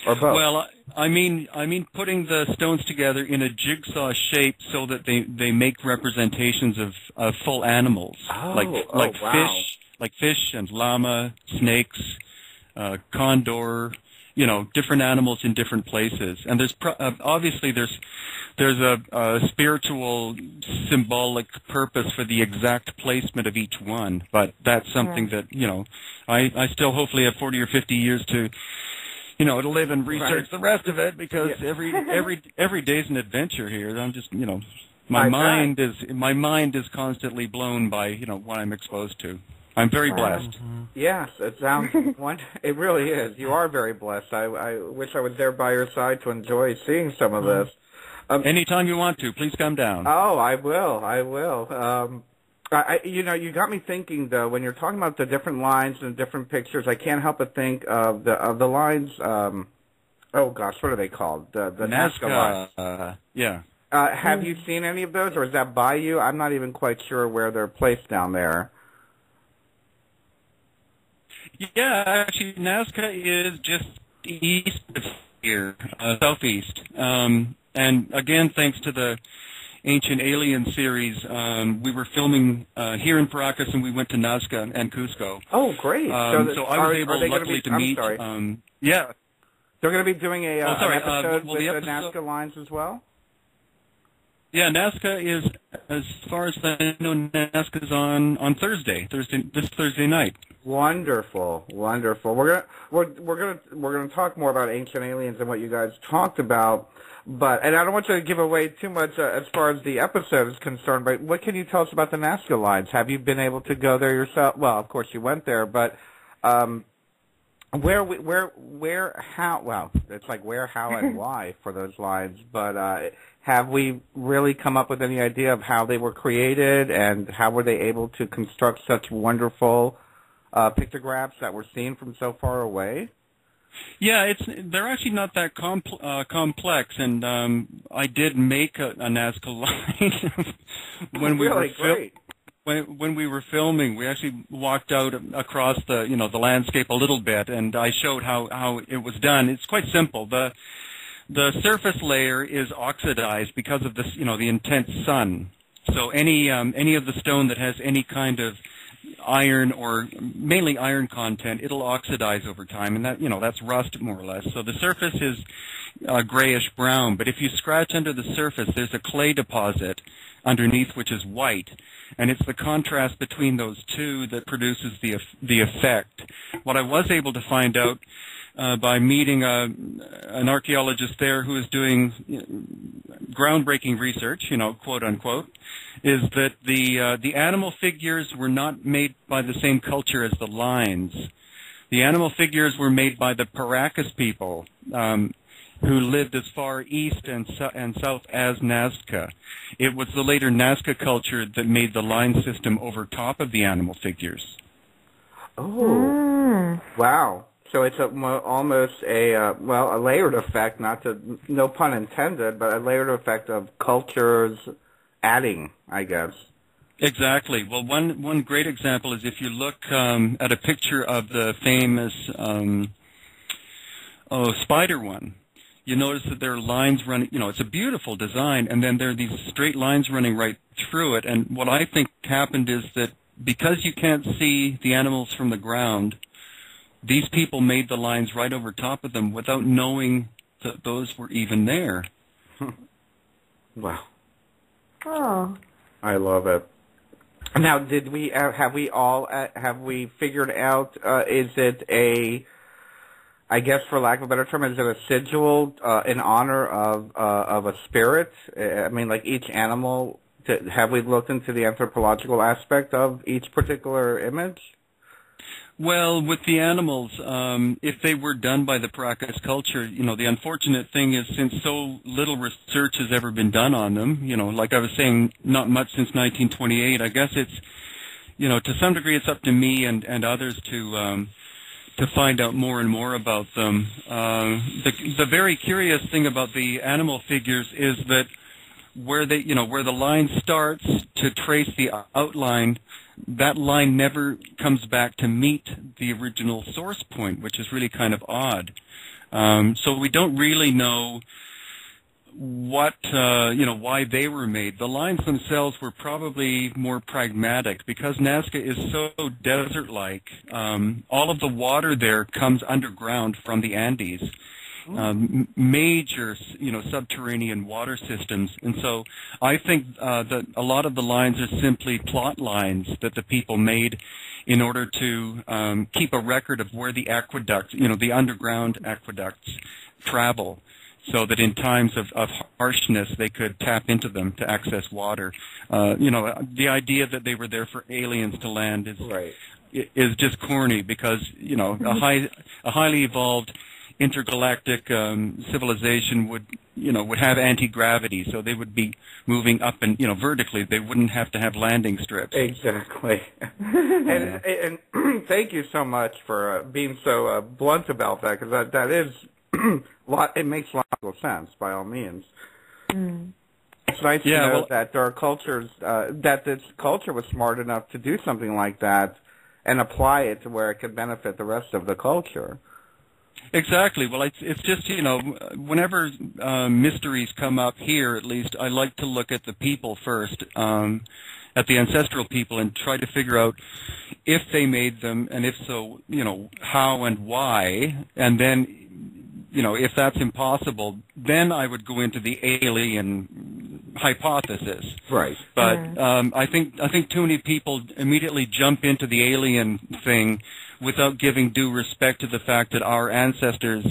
or both? Well, I mean putting the stones together in a jigsaw shape so that they make representations of full animals, wow. fish and llama, snakes, condor, different animals in different places. And there's obviously there's a spiritual, symbolic purpose for the exact placement of each one. But that's something that I still hopefully have 40 or 50 years to to live and research the rest of it, because every day's an adventure here. I'm just my mind is constantly blown by what I'm exposed to. I'm very blessed. Mm-hmm. Yes, it sounds it really is. You are very blessed. I wish I was there by your side to enjoy seeing some of this. Anytime you want to, please come down. Oh, I will. You got me thinking though, when you're talking about the different lines and different pictures, I can't help but think of the lines. Oh gosh, what are they called? The Nazca lines. Yeah. Have you seen any of those, or is that by you? I'm not even quite sure where they're placed down there. Yeah, actually, Nazca is just east of here, southeast. And again, thanks to the Ancient Alien series, we were filming here in Paracas, and we went to Nazca and Cusco. Oh, great! So I was able, luckily, to meet. Yeah, they're going to be doing an episode with the Nazca lines as well. Yeah, Nazca is, as far as I know, Nazca's on this Thursday night. Wonderful. We're gonna talk more about Ancient Aliens and what you guys talked about, and I don't want you to give away too much as far as the episode is concerned. But what can you tell us about the Nazca lines? Have you been able to go there yourself? Well, of course you went there, but where, how? Well, it's like where, how, and why for those lines, but. Have we really come up with any idea of how they were created, and how were they able to construct such wonderful pictographs that we're seeing from so far away? Yeah, they're actually not that complex, and I did make a Nazca line when when we were filming. We actually walked out across the the landscape a little bit, and I showed how it was done. It's quite simple. The surface layer is oxidized because of this, the intense sun. So any of the stone that has any kind of iron, or mainly iron content, it'll oxidize over time, and that's rust more or less. So the surface is grayish brown, but if you scratch under the surface, there's a clay deposit underneath which is white, and it's the contrast between those two that produces the effect. What I was able to find out by meeting an archaeologist there who is doing groundbreaking research, quote unquote, is that the animal figures were not made by the same culture as the lines. The animal figures were made by the Paracas people, who lived as far east and south as Nazca. It was the later Nazca culture that made the line system over top of the animal figures. Oh, wow. So it's almost a layered effect, no pun intended, but a layered effect of cultures adding, I guess. Exactly. Well, one great example is if you look at a picture of the famous spider one. You notice that there are lines running, it's a beautiful design, and then there are these straight lines running right through it. And what I think happened is that because you can't see the animals from the ground, these people made the lines right over top of them without knowing that those were even there. Wow. Oh. I love it. Now, have we figured out, is it I guess for lack of a better term, is it a sigil in honor of a spirit? I mean, like each animal, have we looked into the anthropological aspect of each particular image? Well, with the animals, if they were done by the Paracas culture, the unfortunate thing is since so little research has ever been done on them, like I was saying, not much since 1928, I guess it's, to some degree it's up to me and others to find out more and more about them. The very curious thing about the animal figures is that where the line starts to trace the outline, that line never comes back to meet the original source point, which is really kind of odd. So we don't really know what, why they were made. The lines themselves were probably more pragmatic because Nazca is so desert-like. All of the water there comes underground from the Andes. Major, subterranean water systems. And so I think that a lot of the lines are simply plot lines that the people made in order to keep a record of where the aqueducts, the underground aqueducts travel, so that in times of harshness they could tap into them to access water. The idea that they were there for aliens to land is just corny because, a highly evolved intergalactic civilization would have anti-gravity, so they would be moving up and vertically. They wouldn't have to have landing strips. Exactly. and thank you so much for being so blunt about that, because that is it makes logical sense by all means. It's nice to know that there are cultures that this culture was smart enough to do something like that and apply it to where it could benefit the rest of the culture. Exactly. Well, it's just, whenever mysteries come up here, at least, I like to look at the people first, at the ancestral people, and try to figure out if they made them, and if so, how and why. And then, if that's impossible, then I would go into the alien hypothesis. Right. But I think too many people immediately jump into the alien thing without giving due respect to the fact that our ancestors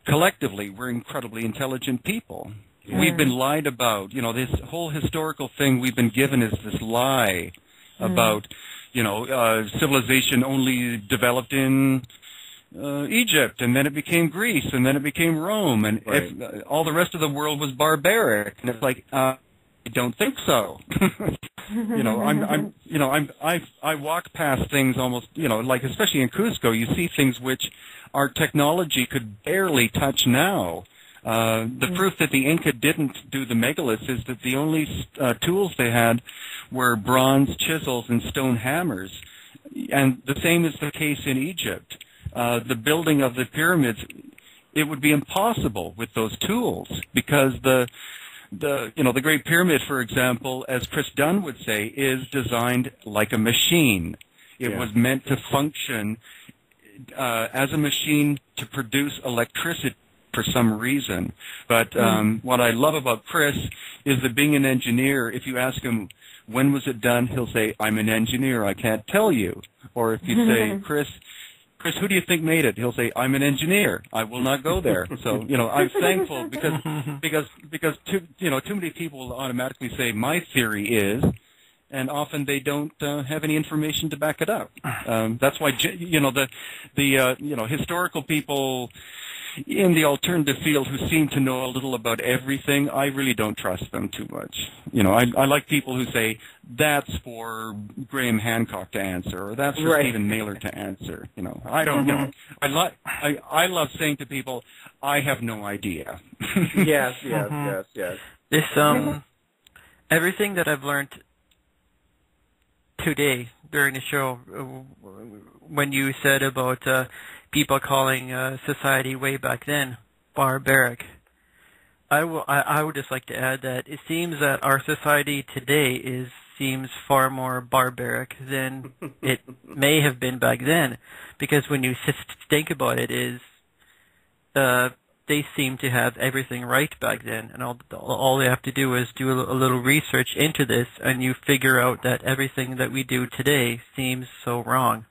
collectively were incredibly intelligent people. Yeah. We've been lied about. This whole historical thing we've been given is this lie about, civilization only developed in Egypt, and then it became Greece, and then it became Rome, and all the rest of the world was barbaric. And it's like, I don't think so. I walk past things almost, like especially in Cusco, you see things which our technology could barely touch now. The proof that the Inca didn't do the megaliths is that the only tools they had were bronze chisels and stone hammers. And the same is the case in Egypt. The building of the pyramids, it would be impossible with those tools because the Great Pyramid, for example, as Chris Dunn would say, is designed like a machine. It was meant to function as a machine to produce electricity for some reason. But what I love about Chris is that being an engineer, if you ask him, when was it done, he'll say, I'm an engineer, I can't tell you. Or if you say, Chris, who do you think made it? He'll say, I'm an engineer. I will not go there. So, I'm thankful because too many people will automatically say, my theory is, and often they don't have any information to back it up. That's why, the historical people in the alternative field who seem to know a little about everything, I really don't trust them too much. I like people who say, that's for Graham Hancock to answer, or that's for Stephen Mailer to answer. I don't, I love saying to people, I have no idea. Yes. This, everything that I've learned today during the show, when you said about people calling society way back then barbaric, I would just like to add that it seems that our society today seems far more barbaric than it may have been back then, because when you think about it, they seem to have everything right back then, and all they have to do is do a little research into this, and you figure out that everything that we do today seems so wrong.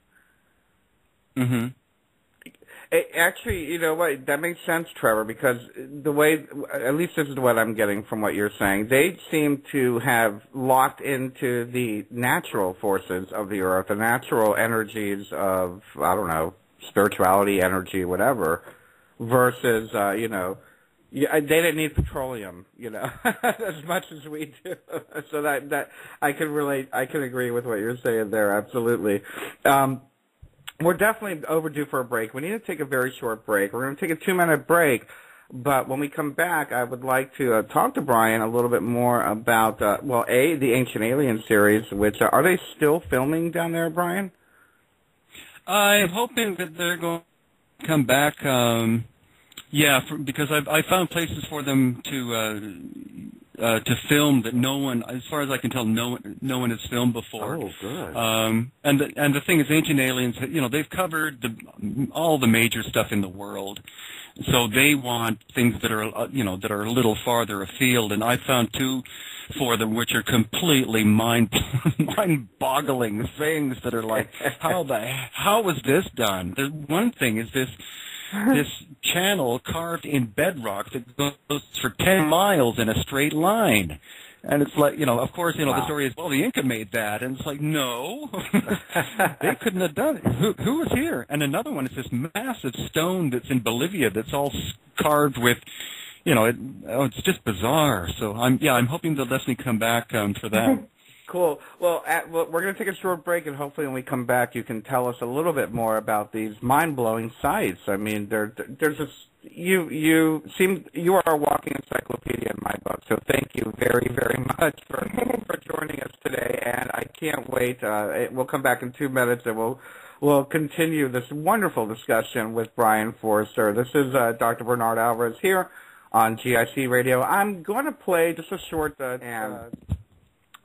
Actually, you know what? That makes sense, Trevor, because the way, at least this is what I'm getting from what you're saying, they seem to have locked into the natural forces of the earth, the natural energies of, I don't know, spirituality, energy, whatever, versus, you know, they didn't need petroleum, you know, as much as we do. So that I can relate, I can agree with what you're saying there, absolutely. We're definitely overdue for a break. We need to take a very short break. We're going to take a 2-minute break, but when we come back, I would like to talk to Brien a little bit more about, well, the Ancient Alien series, which, are they still filming down there, Brien? I'm hoping that they're going to come back, because I found places for them to film that no one, as far as I can tell, no one has filmed before. Oh, good. And the thing is, Ancient Aliens, you know, they've covered all the major stuff in the world, so they want things that are, you know, that are a little farther afield. And I found 2 for them which are completely mind-boggling things that are like, how was this done? The one thing is this channel carved in bedrock that goes for 10 miles in a straight line. And it's like, you know, of course, you know, the story is, well, the Inca made that. And it's like, no, they couldn't have done it. Who was here? And another one is this massive stone that's in Bolivia that's all carved with, you know, it's just bizarre. So I'm hoping they'll definitely come back for that. Cool. Well, we're going to take a short break, and hopefully when we come back, you can tell us a little bit more about these mind-blowing sites. I mean, there's just, you are a walking encyclopedia in my book, so thank you very, very much for joining us today, and I can't wait. We'll come back in 2 minutes, and we'll continue this wonderful discussion with Brien Foerster. This is Dr. Bernard Alvarez here on GIC Radio. I'm going to play just a short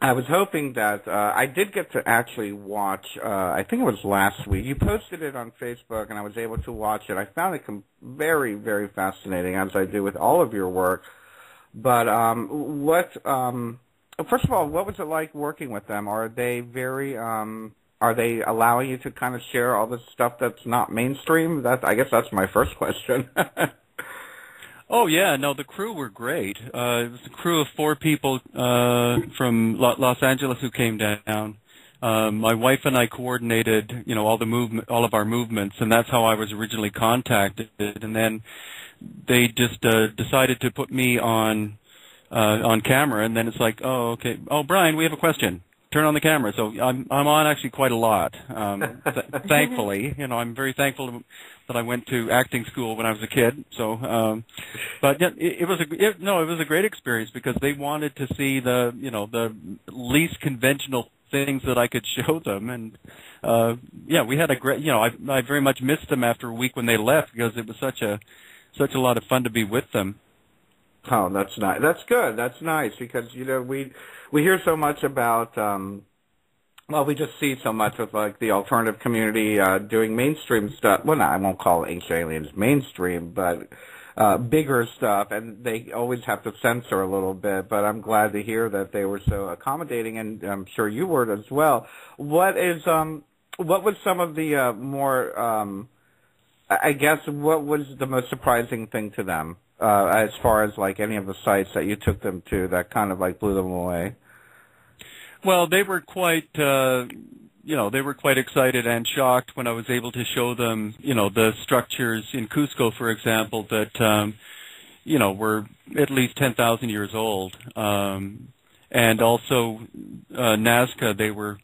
I was hoping that I did get to actually watch, I think it was last week. You posted it on Facebook, and I was able to watch it. I found it very, very fascinating, as I do with all of your work. But first of all, what was it like working with them? Are they allowing you to kind of share all this stuff that's not mainstream? I guess that's my first question. Oh, yeah, no, the crew were great. It was a crew of 4 people from Los Angeles who came down. My wife and I coordinated, you know, all of our movements, and that's how I was originally contacted. And then they just decided to put me on camera, and then it's like, oh, okay. Oh, Brien, we have a question. Turn on the camera. So I'm on actually quite a lot. Thankfully, you know, I'm very thankful that I went to acting school when I was a kid. So, but yeah, it was a great experience because they wanted to see the least conventional things that I could show them, and we had a great. You know, I very much missed them after a week when they left because it was such a lot of fun to be with them. Oh, that's nice. That's good. That's nice because, you know, we hear so much about, we just see so much with, like, the alternative community doing mainstream stuff. Well, no, I won't call Ancient Aliens mainstream, but bigger stuff, and they always have to censor a little bit, but I'm glad to hear that they were so accommodating, and I'm sure you were as well. What was some of the more, I guess, what was the most surprising thing to them? As far as like any of the sites that you took them to that kind of like blew them away? Well, they were quite, they were quite excited and shocked when I was able to show them, you know, the structures in Cusco, for example, that, were at least 10,000 years old. And also Nazca, they were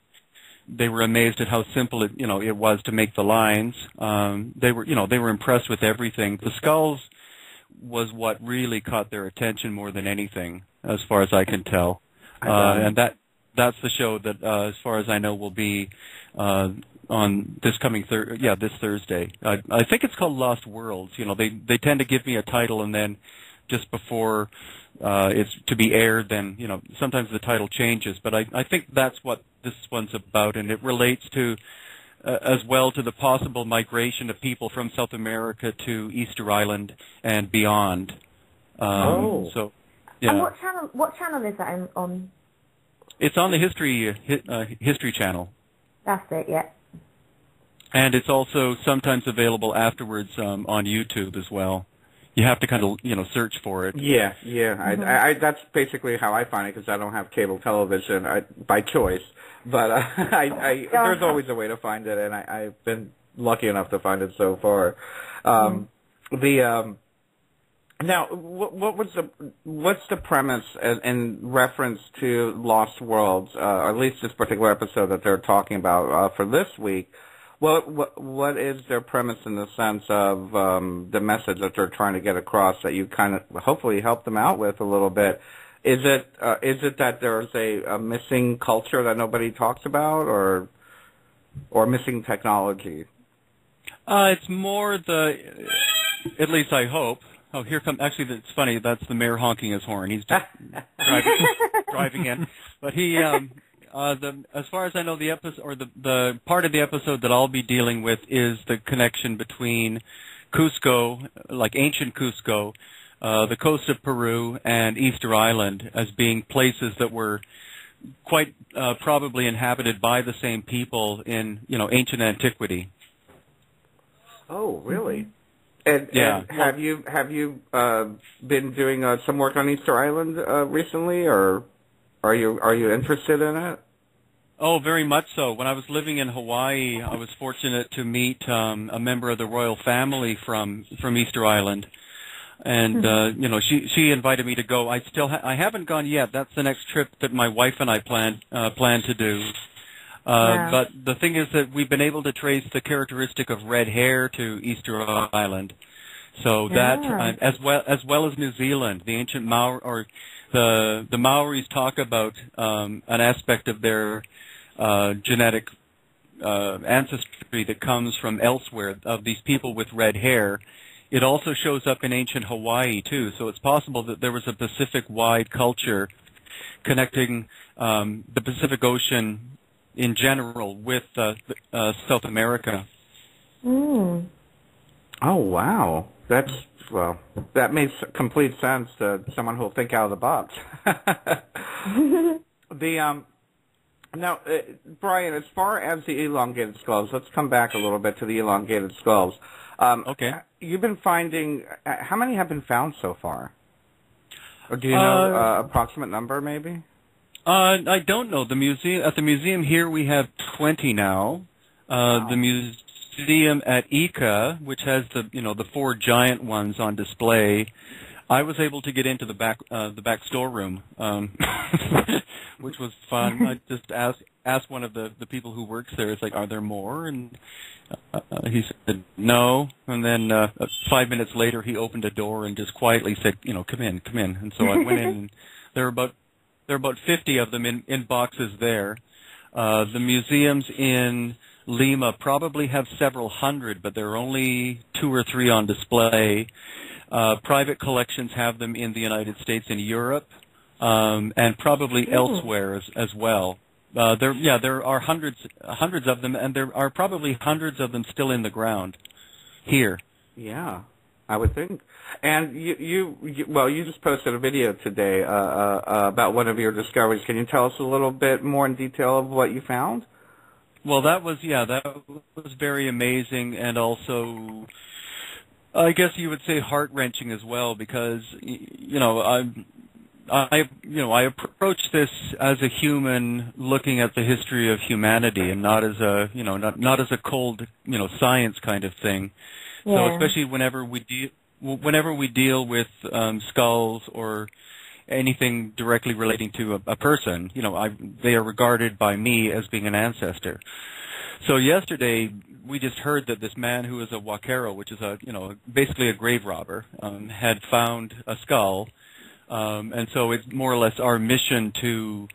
amazed at how simple it was to make the lines. They were impressed with everything. The skulls was what really caught their attention more than anything, as far as I can tell. And that's the show that, as far as I know, will be on this coming this Thursday. I think it's called Lost Worlds. You know, they tend to give me a title, and then just before it's to be aired, then, you know, sometimes the title changes. But I think that's what this one's about, and it relates to as well to the possible migration of people from South America to Easter Island and beyond. So, yeah. And what channel is that on? It's on the History Channel. That's it, yeah. And it's also sometimes available afterwards on YouTube as well. You have to kind of, search for it. Yeah. I that's basically how I find it because I don't have cable television by choice. But there's always a way to find it, and I've been lucky enough to find it so far. Now, what's the premise in reference to Lost Worlds, or at least this particular episode that they're talking about for this week? What is their premise in the sense of the message that they're trying to get across that you kind of hopefully help them out with a little bit? Is it that there's a missing culture that nobody talks about, or missing technology? It's more at least I hope. Oh, here comes. Actually, it's funny. That's the mayor honking his horn. He's just driving in. But he, as far as I know, the episode or the part of the episode that I'll be dealing with is the connection between Cusco, like ancient Cusco, the coast of Peru, and Easter Island as being places that were quite probably inhabited by the same people in ancient antiquity. Oh, really? And have you been doing some work on Easter Island recently, or are you interested in it? Oh, very much so. When I was living in Hawaii, I was fortunate to meet a member of the royal family from Easter Island, and she invited me to go. I haven't gone yet. That's the next trip that my wife and I plan to do. But the thing is that we've been able to trace the characteristic of red hair to Easter Island, so that as well as New Zealand, the ancient Maori or the Maoris talk about an aspect of their genetic ancestry that comes from elsewhere of these people with red hair. It also shows up in ancient Hawaii too, so it's possible that there was a Pacific-wide culture connecting the Pacific Ocean in general with South America. Mm. Oh, wow. That makes complete sense to someone who will think out of the box. Now, Brien, as far as the elongated skulls, let's come back a little bit to the elongated skulls. Okay. You've been finding, how many have been found so far? Or do you know approximate number, maybe? I don't know. At the museum here we have 20 now. Wow. The museum at Incas, which has the four giant ones on display, I was able to get into the back storeroom, which was fun. I just asked one of the people who works there. It's like, are there more? And he said no. And then 5 minutes later, he opened a door and just quietly said, come in. And so I went in. And there are about 50 of them in boxes there. The museums in Lima probably have several hundred, but there are only 2 or 3 on display. Private collections have them in the United States and Europe, and probably elsewhere as well. There are hundreds of them, and there are probably hundreds of them still in the ground here. Yeah, I would think. And you just posted a video today about one of your discoveries. Can you tell us a little bit more in detail of what you found? Well, that was very amazing, and also, I guess you would say heart-wrenching as well, because I approach this as a human looking at the history of humanity, and not as a not as a cold science kind of thing. Yeah. So especially whenever we deal with skulls or anything directly relating to a person, they are regarded by me as being an ancestor. So yesterday we just heard that this man who is a Wiyaka, which is basically a grave robber, had found a skull, and so it's more or less our mission to,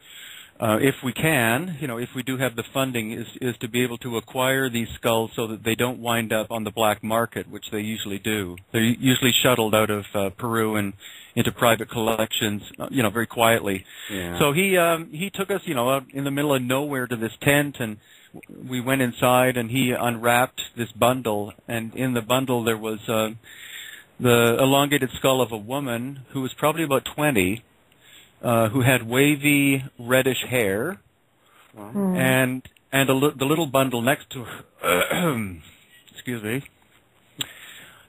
if we can, if we do have the funding, is to be able to acquire these skulls so that they don't wind up on the black market, which they usually do. They're usually shuttled out of Peru and into private collections, very quietly. Yeah. So he took us, out in the middle of nowhere to this tent, and we went inside, and he unwrapped this bundle, and in the bundle there was the elongated skull of a woman who was probably about 20, who had wavy reddish hair, and And the little bundle next to excuse me.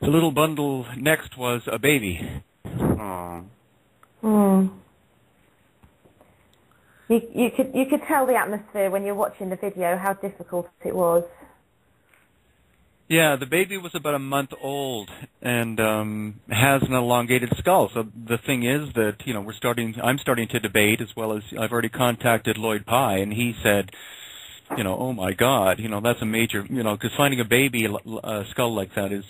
The little bundle next was a baby. Oh. Hmm. You could tell the atmosphere when you're watching the video how difficult it was. Yeah, the baby was about a month old and has an elongated skull. So the thing is that, you know, I'm starting to debate, as well as I've already contacted Lloyd Pye, and he said, you know, oh my God, you know, that's a major, you know, because finding a baby skull like that is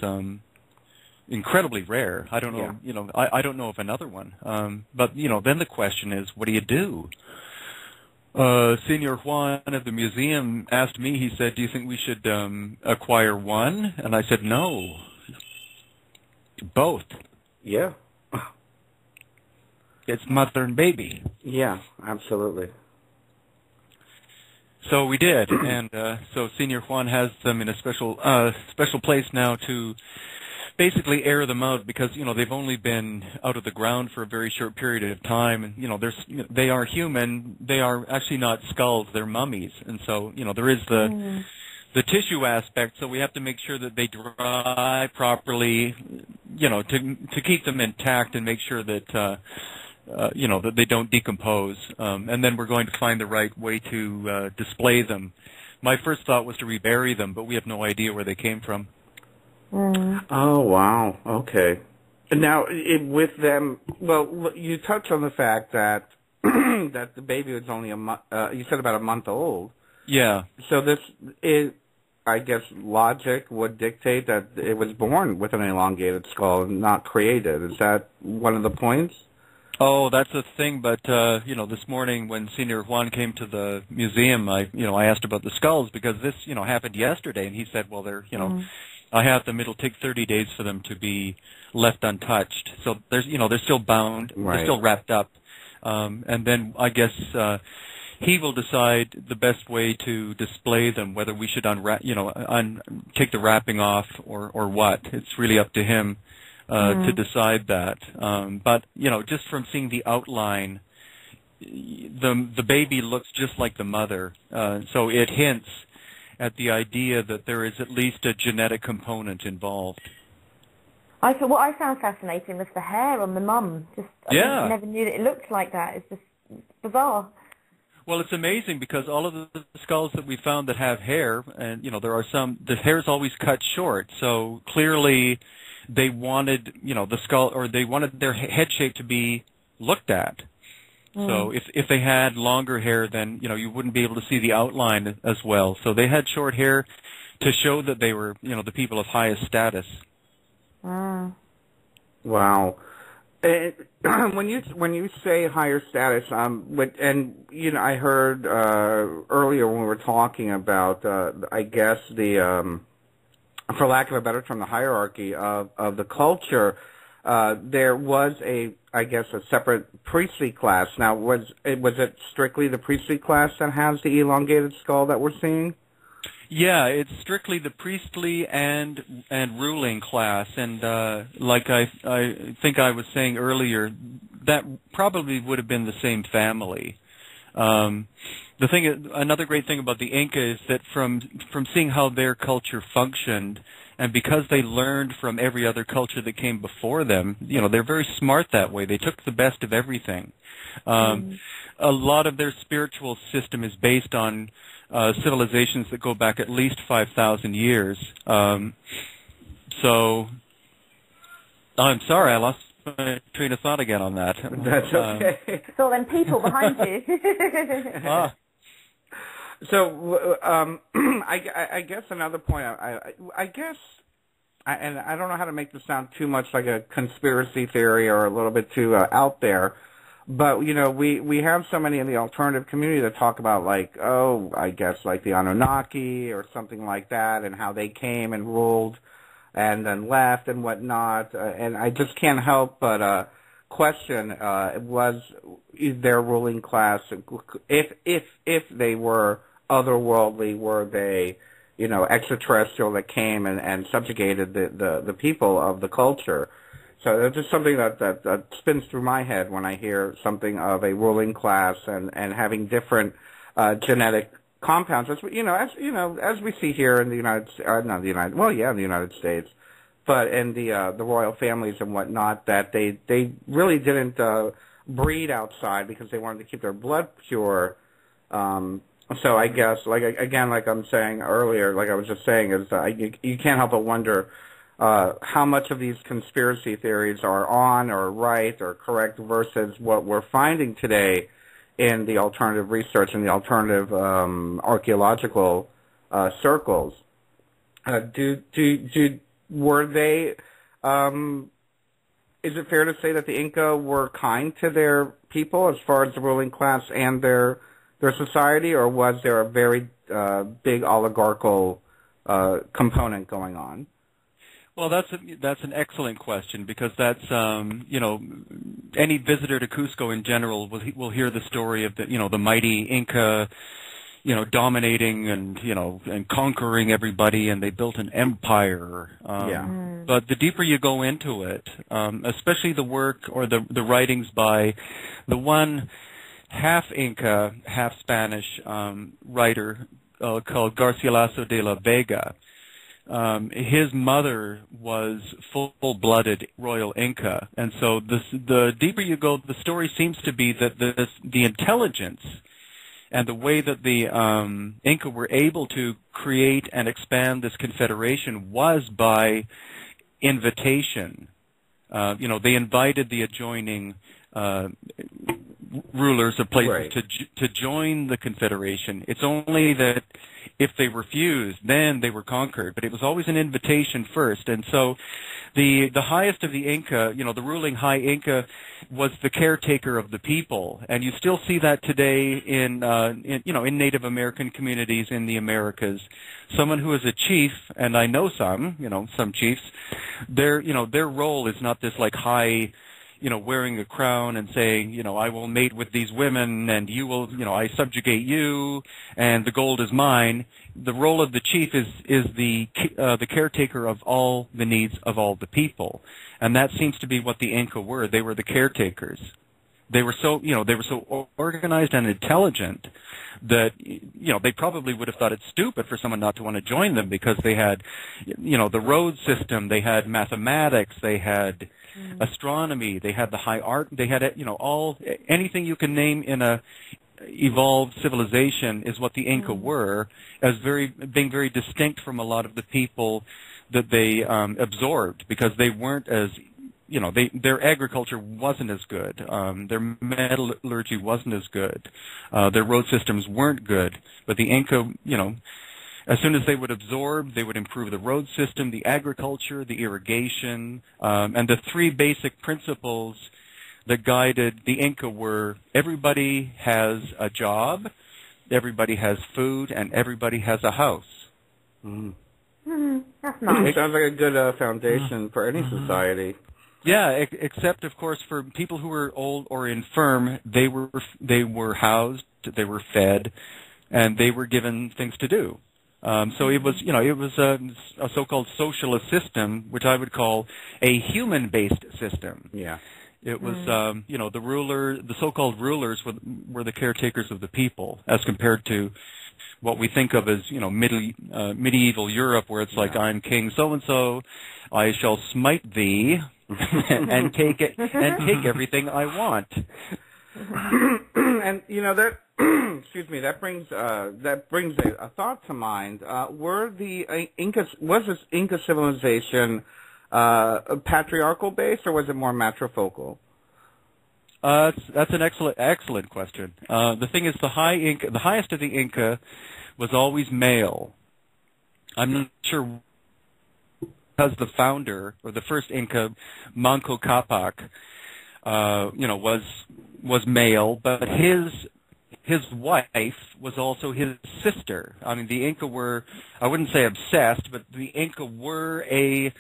incredibly rare. I don't know, Yeah. you know, I don't know of another one. But, you know, then the question is, what do you do? Senior Juan of the museum asked me, he said, do you think we should acquire one? And I said, no. Both. Yeah. It's mother and baby. Yeah, absolutely. So we did, and so Senior Juan has them in a special place now to basically air them out, because, you know, they've only been out of the ground for a very short period of time, and, you know, they are human. They are actually not skulls, they're mummies. And so, you know, there is the tissue aspect, so we have to make sure that they dry properly, you know, to keep them intact and make sure that you know, that they don't decompose. And then we're going to find the right way to display them. My first thought was to rebury them, but we have no idea where they came from. Oh, wow. Okay. Now, with them, well, you touched on the fact that that the baby was only you said about a month old. Yeah. So this is, I guess, logic would dictate that it was born with an elongated skull, not created. Is that one of the points? Oh, that's a thing, but, you know, this morning when Senior Juan came to the museum, I asked about the skulls, because this, you know, happened yesterday, and he said, well, they're, you know, I have them, it'll take 30 days for them to be left untouched. So there's, you know, they're still bound, Right. They're still wrapped up. And then I guess, he will decide the best way to display them, whether we should take the wrapping off or what. It's really up to him. To decide that. But, you know, just from seeing the outline, the baby looks just like the mother. So it hints at the idea that there is at least a genetic component involved. What I found fascinating was the hair on the mum. I never knew that it looked like that. It's just bizarre. Well, it's amazing, because all of the skulls that we found that have hair, and, you know, there are some, the hair's always cut short, so clearly they wanted, you know, the skull, or they wanted their head shape to be looked at. So if they had longer hair, then, you know, you wouldn't be able to see the outline as well. So they had short hair to show that they were, you know, the people of highest status. Wow. When you say higher status, and, you know, I heard earlier when we were talking about, I guess the for lack of a better term, the hierarchy of the culture, there was a separate priestly class. Now, was it strictly the priestly class that has the elongated skull that we're seeing? Yeah, it's strictly the priestly and ruling class, and like I think I was saying earlier, that probably would have been the same family. Another great thing about the Inca is that from seeing how their culture functioned, and because they learned from every other culture that came before them, you know, they're very smart that way. They took the best of everything. A lot of their spiritual system is based on civilizations that go back at least 5,000 years. So, I'm sorry, I lost my train of thought again on that. That's okay. So then people behind you. So, I guess another point, I guess, and I don't know how to make this sound too much like a conspiracy theory or a little bit too out there, but, you know, we have so many in the alternative community that talk about, like, I guess like the Anunnaki or something like that, and how they came and ruled and then left and whatnot, and I just can't help but question, was their ruling class, if they were otherworldly, were they, you know, extraterrestrial that came and subjugated the people of the culture? So it's just something that spins through my head when I hear something of a ruling class and having different genetic compounds, as we see here in the United, not the United, well, yeah, in the United States, but in the royal families and whatnot, that they really didn't breed outside because they wanted to keep their blood pure. So I guess, like I'm saying earlier, like I was just saying, is you can't help but wonder how much of these conspiracy theories are on or right or correct versus what we're finding today in the alternative research and the alternative archaeological circles. Were they? Is it fair to say that the Inca were kind to their people as far as the ruling class and their society, or was there a very big oligarchical component going on? Well, that's an excellent question, because that's any visitor to Cusco in general will hear the story of the mighty Inca, dominating and conquering everybody, and they built an empire. But the deeper you go into it, especially the work or the writings by the one half Inca, half Spanish writer called Garcilaso de la Vega. His mother was full-blooded royal Inca, and so the deeper you go, the story seems to be that the intelligence and the way that the Inca were able to create and expand this confederation was by invitation. They invited the adjoining rulers of places to join the confederation. It's only that if they refused, then they were conquered. But it was always an invitation first. And so the highest of the Inca, the ruling high Inca, was the caretaker of the people. And you still see that today in Native American communities in the Americas. Someone who is a chief, and I know some chiefs, their role is not this like high, wearing a crown and saying, I will mate with these women and you will, I subjugate you and the gold is mine. The role of the chief is the caretaker of all the needs of all the people. And that seems to be what the Inca were. They were the caretakers. They were so organized and intelligent that, they probably would have thought it stupid for someone not to want to join them, because they had, the road system, they had mathematics, they had astronomy, they had the high art, they had, anything you can name in a evolved civilization is what the Inca were, as being very distinct from a lot of the people that they absorbed, because they weren't as their agriculture wasn't as good. Their metallurgy wasn't as good. Their road systems weren't good. But the Inca, as soon as they would absorb, they would improve the road system, the agriculture, the irrigation, and the three basic principles that guided the Inca were: everybody has a job, everybody has food, and everybody has a house. That's nice. It sounds like a good foundation for any society. Yeah, except of course for people who were old or infirm, they were housed, they were fed, and they were given things to do. So it was a so-called socialist system, which I would call a human-based system. Yeah. It was the so-called rulers were the caretakers of the people, as compared to what we think of as medieval Europe, where it's like, I'm King so-and-so, I shall smite thee and take everything I want. And that excuse me, that brings a thought to mind. Was this Inca civilization patriarchal based, or was it more matrifocal? That's an excellent question. The thing is, the highest of the Inca was always male. I'm not sure, because the founder, or the first Inca, Manco Capac, was male, but his wife was also his sister. I mean, the Inca were, I wouldn't say obsessed, but the Inca were a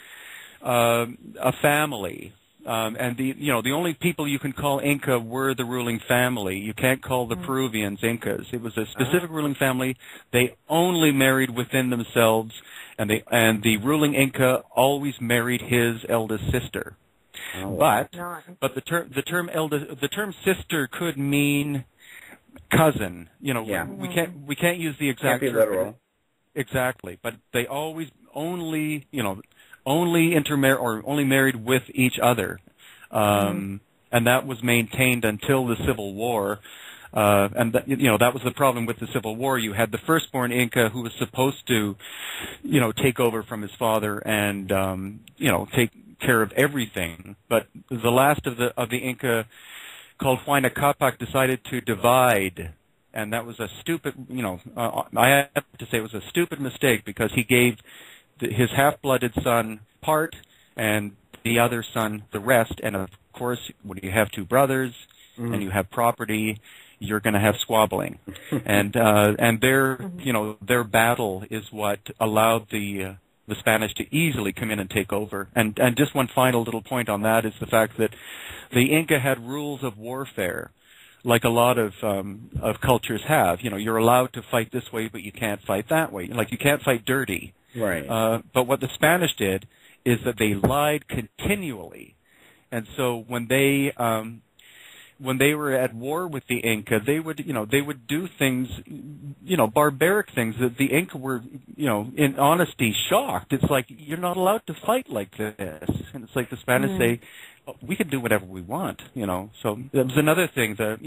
family. And the only people you can call Inca were the ruling family. You can't call the Peruvians Incas. It was a specific ruling family. They only married within themselves, and the ruling Inca always married his eldest sister. But the term sister could mean cousin. Yeah. We can't use the exact Can't be literal. Exactly, but they always only intermarried or only married with each other, and that was maintained until the Civil War. And that was the problem with the Civil War. You had the firstborn Inca who was supposed to, take over from his father and take care of everything. But the last of the Inca, called Huayna Capac, decided to divide. And that was a stupid, I have to say it was a stupid mistake, because he gave his half-blooded son part and the other son the rest. And of course, when you have two brothers and you have property, you're going to have squabbling. And their battle is what allowed the Spanish to easily come in and take over. And just one final little point on that is the fact that the Inca had rules of warfare, like a lot of cultures have. You're allowed to fight this way, but you can't fight that way. Like, you can't fight dirty. Right. But what the Spanish did is that they lied continually. And so when they were at war with the Inca, they would do things, barbaric things that the Inca were, in honesty, shocked. It's like, you're not allowed to fight like this. And it's like the Spanish say, we can do whatever we want, So that was another thing that,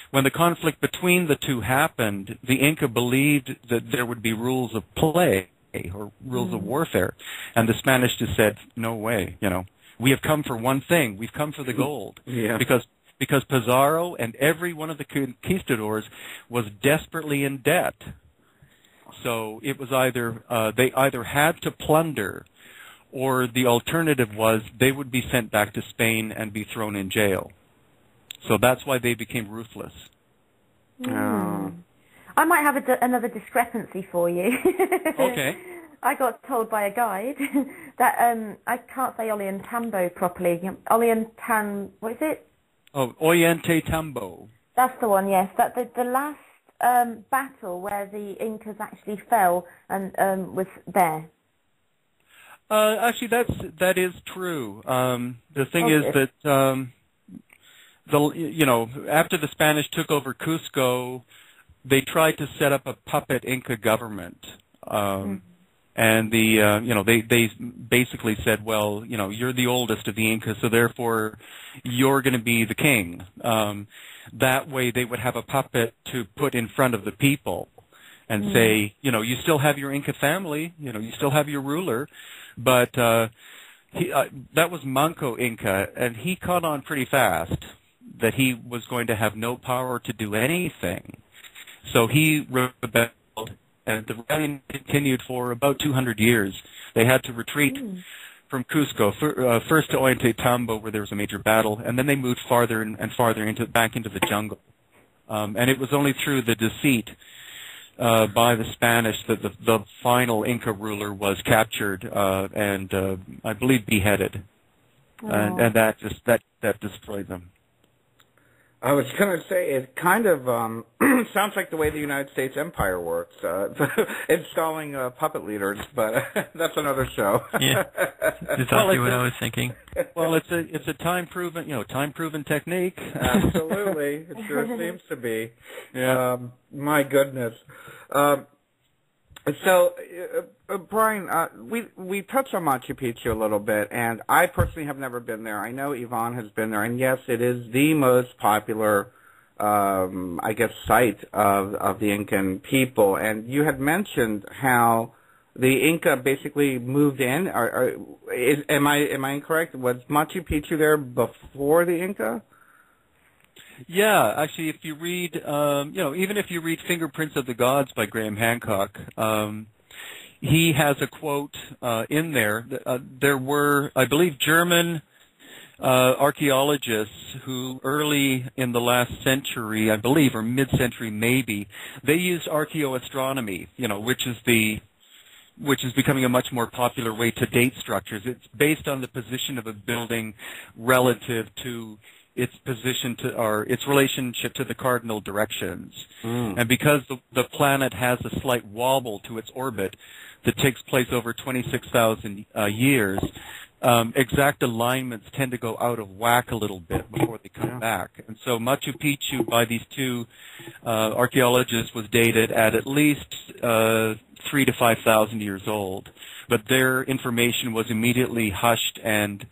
when the conflict between the two happened, the Inca believed that there would be rules of play or rules of warfare. And the Spanish just said, no way, We have come for one thing. We've come for the gold. Yeah. Because Pizarro and every one of the conquistadors was desperately in debt. So it was they either had to plunder, or the alternative was they would be sent back to Spain and be thrown in jail. So that's why they became ruthless. I might have another discrepancy for you. Okay. I got told by a guide that I can't say Ollantaytambo properly. What is it? Oh, Ollantaytambo. That's the one, yes. That the last battle where the Incas actually fell and was there. Actually, that is true. The thing is that after the Spanish took over Cusco, they tried to set up a puppet Inca government. And they basically said, well, you're the oldest of the Incas, so therefore you're going to be the king. That way they would have a puppet to put in front of the people and say, you still have your Inca family, you still have your ruler, but that was Manco Inca, and he caught on pretty fast that he was going to have no power to do anything. So he rebelled. And the rebellion continued for about 200 years. They had to retreat from Cusco, first to Ollantaytambo, where there was a major battle, and then they moved farther and farther back into the jungle. And it was only through the deceit by the Spanish that the final Inca ruler was captured and I believe beheaded, and that destroyed them. I was going to say, it kind of sounds like the way the United States Empire works, installing puppet leaders, but that's another show. Yeah, exactly what I was thinking. Well, it's a time-proven technique. Absolutely, it sure seems to be. Yeah. My goodness. So, Brien, we touched on Machu Picchu a little bit, and I personally have never been there. I know Yvonne has been there, and yes, it is the most popular, site of the Incan people. And you had mentioned how the Inca basically moved in. Am I incorrect? Was Machu Picchu there before the Inca? Yeah, actually, if you read, even if you read Fingerprints of the Gods by Graham Hancock, he has a quote in there. There were, I believe, German archaeologists who early in the last century, I believe, or mid-century maybe, they used archaeoastronomy, which is becoming a much more popular way to date structures. It's based on the position of a building relative to its position to, or its relationship to the cardinal directions. Mm. And because the planet has a slight wobble to its orbit that takes place over 26,000 years, exact alignments tend to go out of whack a little bit before they come back. And so Machu Picchu, by these two archaeologists, was dated at least 3,000 to 5,000 years old. But their information was immediately hushed, and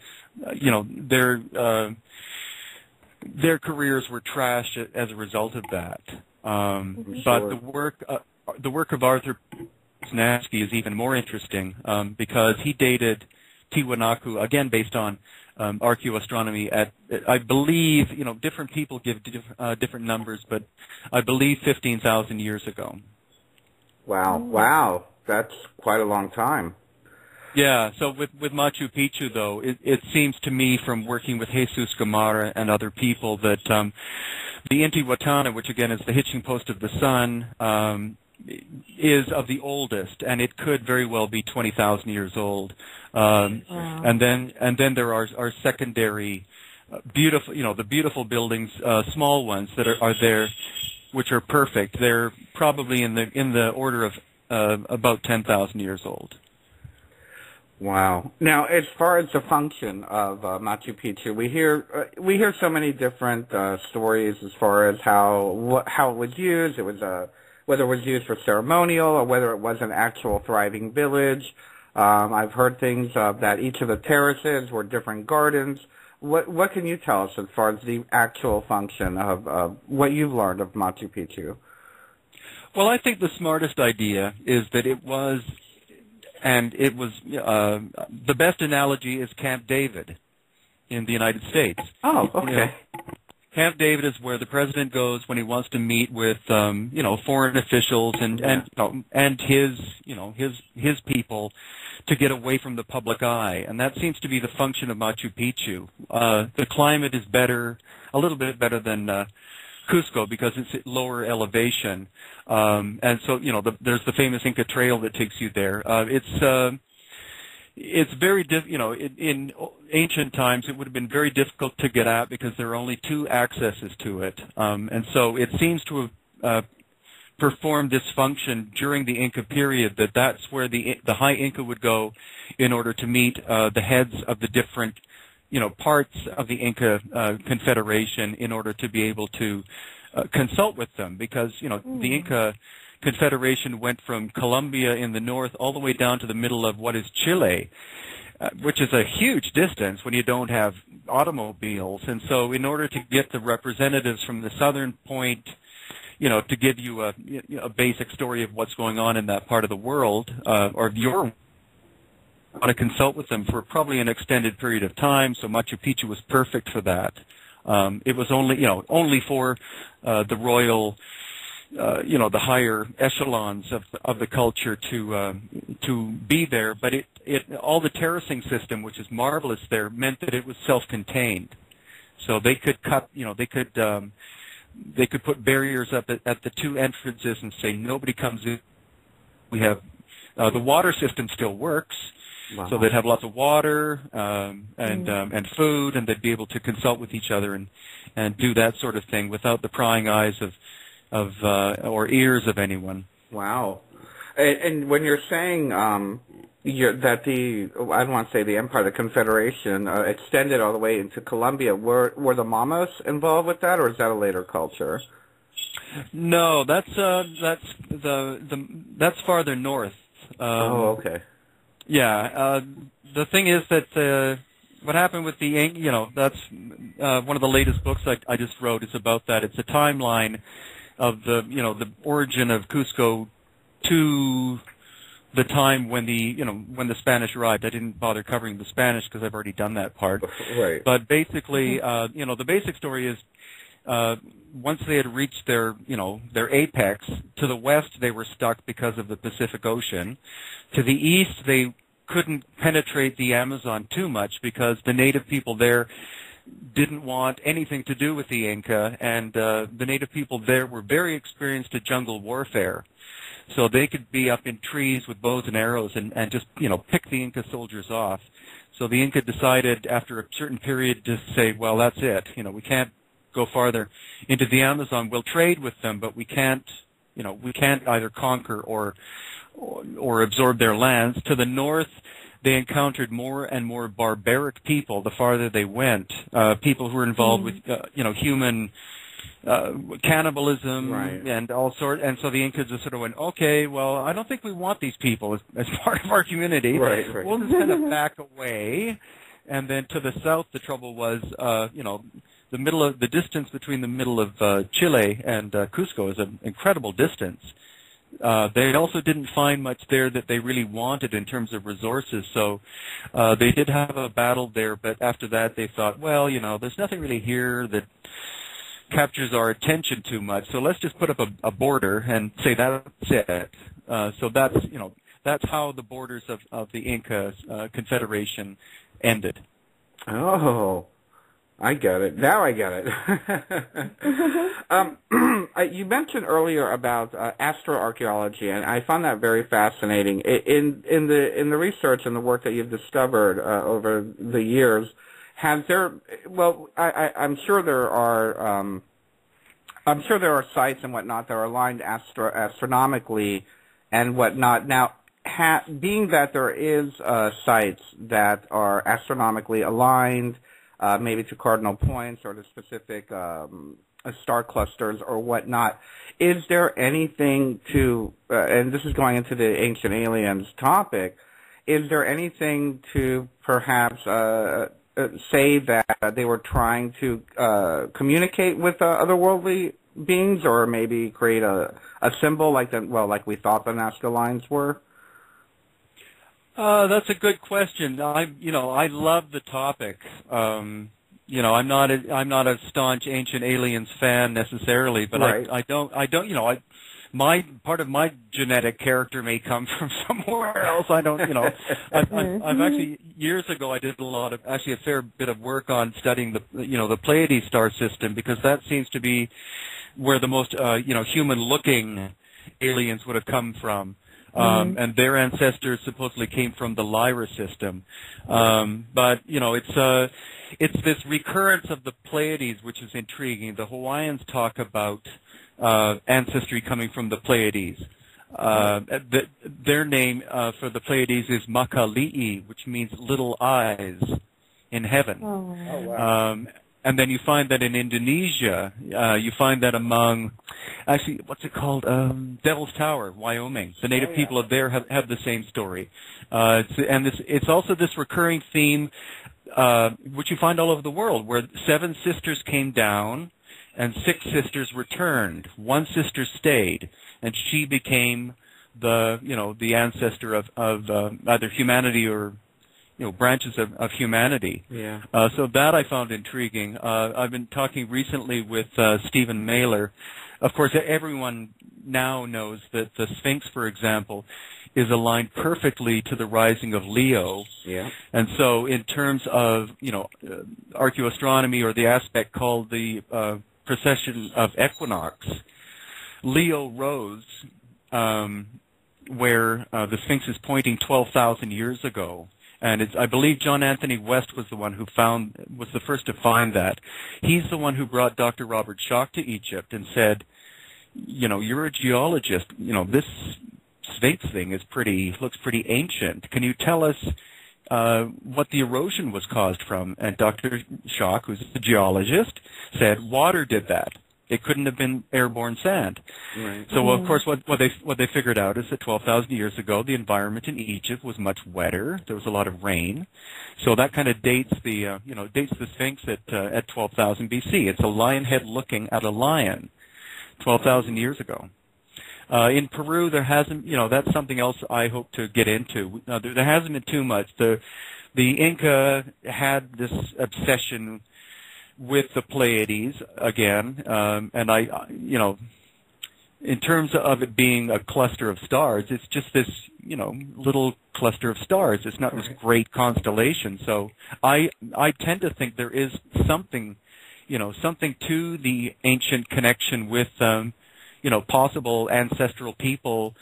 their careers were trashed as a result of that. But the work of Arthur Snadsky is even more interesting because he dated Tiwanaku, again based on archaeoastronomy, at, I believe, different people give different numbers, but I believe 15,000 years ago. Wow, that's quite a long time. Yeah, so with Machu Picchu, though, it seems to me from working with Jesus Gamarra and other people that the Intihuatana, which again is the hitching post of the sun, is of the oldest, and it could very well be 20,000 years old. And then there are secondary, beautiful, the beautiful buildings, small ones that are there, which are perfect. They're probably in the order of about 10,000 years old. Wow. Now, as far as the function of Machu Picchu, we hear so many different stories as far as how it was used. It was whether it was used for ceremonial or whether it was an actual thriving village. I've heard things that each of the terraces were different gardens. What can you tell us as far as the actual function of what you've learned of Machu Picchu? Well, I think the smartest idea is that it was. And it was, the best analogy is Camp David in the United States. Oh, okay. Camp David is where the president goes when he wants to meet with, foreign officials and his people to get away from the public eye. And that seems to be the function of Machu Picchu. The climate is better, a little bit better than Cusco because it's at lower elevation, and so there's the famous Inca Trail that takes you there. It's very in ancient times it would have been very difficult to get at because there are only two accesses to it, and so it seems to have performed this function during the Inca period. That's where the High Inca would go in order to meet the heads of the different parts of the Inca Confederation in order to be able to consult with them because, the Inca Confederation went from Colombia in the north all the way down to the middle of what is Chile, which is a huge distance when you don't have automobiles. And so in order to get the representatives from the southern point, to give you a basic story of what's going on in that part of the world, or your want to consult with them for probably an extended period of time, so Machu Picchu was perfect for that. It was only for the royal, the higher echelons of the culture to be there. But all the terracing system, which is marvelous there, meant that it was self-contained. So they could cut, they could put barriers up at the two entrances and say nobody comes in. We have the water system still works. Wow. So they'd have lots of water and food, and they'd be able to consult with each other and do that sort of thing without the prying eyes of or ears of anyone. Wow! And when you're saying that I don't want to say the empire, the Confederation extended all the way into Colombia, were the Mamas involved with that, or is that a later culture? No, that's farther north. Oh, okay. Yeah, the thing is that what happened with the, that's one of the latest books I just wrote is about that. It's a timeline of the origin of Cusco to the time when when the Spanish arrived. I didn't bother covering the Spanish because I've already done that part. Right. But basically, the basic story is once they had reached their apex, to the west they were stuck because of the Pacific Ocean. To the east, they couldn't penetrate the Amazon too much because the native people there didn't want anything to do with the Inca, and the native people there were very experienced at jungle warfare. So they could be up in trees with bows and arrows and just, pick the Inca soldiers off. So the Inca decided after a certain period to say, well, that's it. We can't go farther into the Amazon. We'll trade with them, but we can't either conquer or absorb their lands. To the north, they encountered more and more barbaric people the farther they went, people who were involved with, human cannibalism and all sorts. And so the Incas just sort of went, okay, well, I don't think we want these people as part of our community. Right. We'll just kind of back away. And then to the south, the trouble was, the distance between the middle of Chile and Cusco is an incredible distance. They also didn't find much there that they really wanted in terms of resources, so they did have a battle there, but after that they thought, well, there's nothing really here that captures our attention too much, so let's just put up a border and say that's it. So that's how the borders of the Inca Confederation ended. Oh, I get it. Now I get it. You mentioned earlier about astroarchaeology, and I found that very fascinating. In the research and the work that you've discovered over the years, has there? Well, I'm sure there are. I'm sure there are sites and whatnot that are aligned astronomically and whatnot. Now, being that there is sites that are astronomically aligned, maybe to cardinal points or to specific star clusters or whatnot, is there anything to, and this is going into the ancient aliens topic, is there anything to perhaps say that they were trying to communicate with otherworldly beings, or maybe create a symbol like we thought the Nazca lines were? That's a good question. I love the topic. I'm not a staunch ancient aliens fan necessarily, but right. my part of my genetic character may come from somewhere else. I don't, I've actually years ago I did a fair bit of work on studying the Pleiades star system, because that seems to be where the most human-looking aliens would have come from. And their ancestors supposedly came from the Lyra system. But, it's this recurrence of the Pleiades which is intriguing. The Hawaiians talk about ancestry coming from the Pleiades. Their name for the Pleiades is Makali'i, which means little eyes in heaven. Oh, wow. And then you find that in Indonesia, you find that among, actually, what's it called? Devil's Tower, Wyoming. The native people of there have the same story. It's also this recurring theme, which you find all over the world, where 7 sisters came down and 6 sisters returned. 1 sister stayed, and she became the ancestor of either humanity or branches of humanity. Yeah. So that I found intriguing. I've been talking recently with Stephen Mailer. Of course, everyone now knows that the Sphinx, for example, is aligned perfectly to the rising of Leo. Yeah. And so in terms of, archaeoastronomy, or the aspect called the precession of equinox, Leo rose where the Sphinx is pointing 12,000 years ago. And I believe John Anthony West was the first to find that. He's the one who brought Dr. Robert Schoch to Egypt and said, you're a geologist. This Sphinx thing looks pretty ancient. Can you tell us what the erosion was caused from? And Dr. Schoch, who's a geologist, said water did that. It couldn't have been airborne sand. Right. So, of course, what they figured out is that 12,000 years ago, the environment in Egypt was much wetter. There was a lot of rain. So that kind of dates the Sphinx at 12,000 BC. It's a lion head looking at a lion 12,000 years ago. In Peru, there hasn't, that's something else I hope to get into. There hasn't been too much. The Inca had this obsession with the Pleiades again, and in terms of it being a cluster of stars, it's just this, little cluster of stars. It's not this great constellation. So I tend to think there is something, something to the ancient connection with, possible ancestral people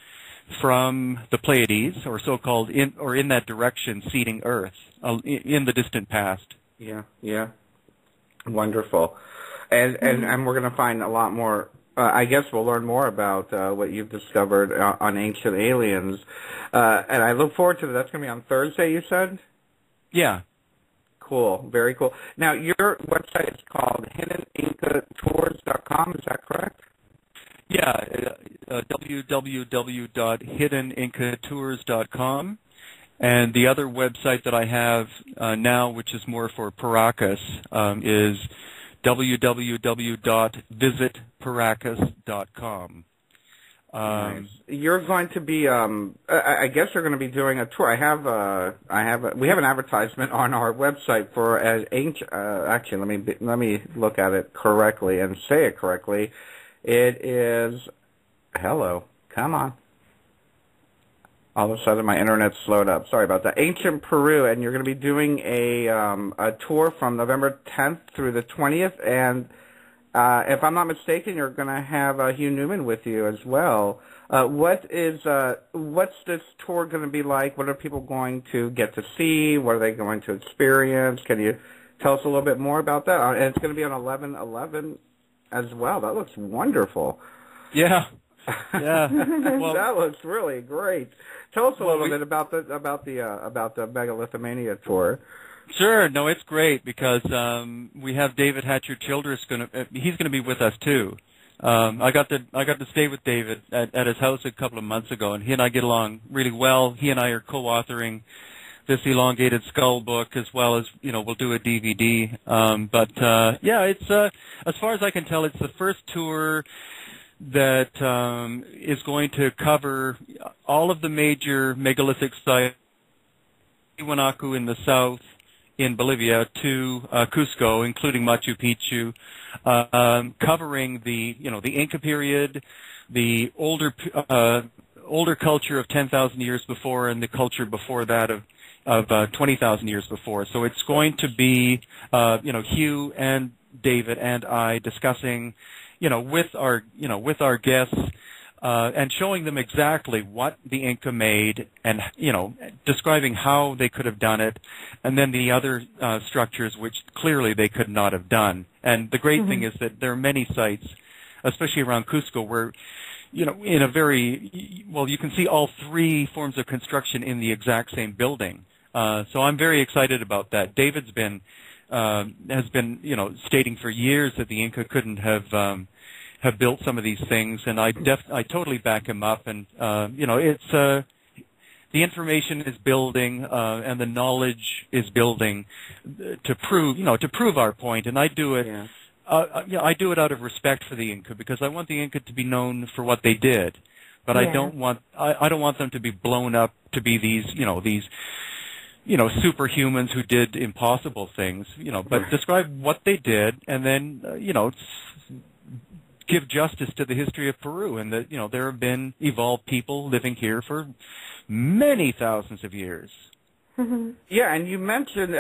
from the Pleiades, or so-called, in that direction, seeding Earth in the distant past. Yeah. Wonderful. And we're going to find a lot more. I guess we'll learn more about what you've discovered on Ancient Aliens. And I look forward to that. That's going to be on Thursday, you said? Yeah. Cool. Very cool. Now, your website is called hiddenincatours.com. Is that correct? Yeah, www.hiddenincatours.com. And the other website that I have now, which is more for Paracas, is www.visitparacas.com. Nice. You're going to be, I guess you're going to be doing a tour. We have an advertisement on our website for actually, let me look at it correctly and say it correctly. It is, hello, come on. All of a sudden, my internet slowed up. Sorry about that. Ancient Peru, and you're going to be doing a tour from November 10th through the 20th. And if I'm not mistaken, you're going to have Hugh Newman with you as well. What's this tour going to be like? What are people going to get to see? What are they going to experience? Can you tell us a little bit more about that? And it's going to be on 11/11 as well. That looks wonderful. Yeah. Yeah. Well, that looks really great. Tell us a little bit about the Megalithomania tour. Sure. No, it's great because we have David Hatcher Childress he's going to be with us too. I got to stay with David at his house a couple of months ago, and he and I get along really well. He and I are co-authoring this elongated skull book, as well as we'll do a DVD. It's as far as I can tell, it's the first tour that is going to cover all of the major megalithic sites, Tiwanaku in the south, in Bolivia, to Cusco, including Machu Picchu, covering the Inca period, the older culture of 10,000 years before, and the culture before that of 20,000 years before. So it's going to be Hugh and David and I discussing with our guests, and showing them exactly what the Inca made, and describing how they could have done it, and then the other structures which clearly they could not have done. And the great thing is that there are many sites, especially around Cusco, where you can see all three forms of construction in the exact same building. So I'm very excited about that. David's has been stating for years that the Inca couldn't have built some of these things, and I totally back him up. And it's the information is building, and the knowledge is building to prove our point. And I do it. Yeah. I do it out of respect for the Inca, because I want the Inca to be known for what they did, but I don't want them to be blown up to be these superhumans who did impossible things, but describe what they did, and then, give justice to the history of Peru, and that, there have been evolved people living here for many thousands of years. Yeah, and you mentioned,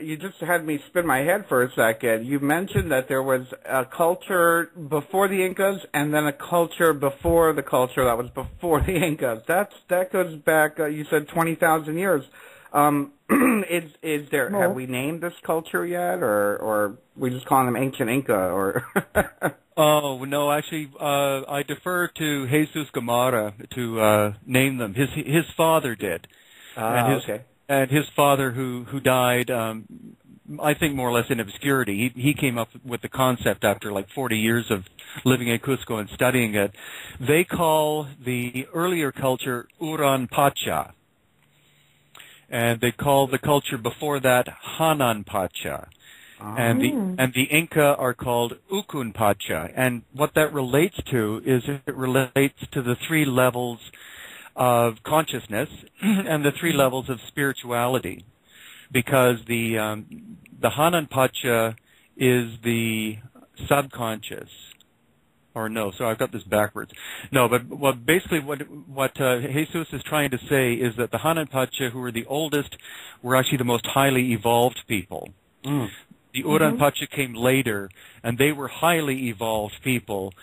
you just had me spin my head for a second. You mentioned that there was a culture before the Incas, and then a culture before the culture that was before the Incas. That goes back, you said 20,000 years. Is there? No. Have we named this culture yet, or we just calling them Ancient Inca, or? Oh no, actually, I defer to Jesus Gamarra to name them. His father did, and his father who died, I think more or less in obscurity. He came up with the concept after like 40 years of living in Cusco and studying it. They call the earlier culture Uran Pacha. And they call the culture before that Hanan Pacha. And the Inca are called Ukun Pacha. And what that relates to is it relates to the three levels of consciousness and the three levels of spirituality. Because the Hanan Pacha is the subconscious. Or no, so I've got this backwards. No, but basically what Jesus is trying to say is that the Hananpacha, who were the oldest, were actually the most highly evolved people. Mm. The Uranpacha came later, and they were highly evolved people,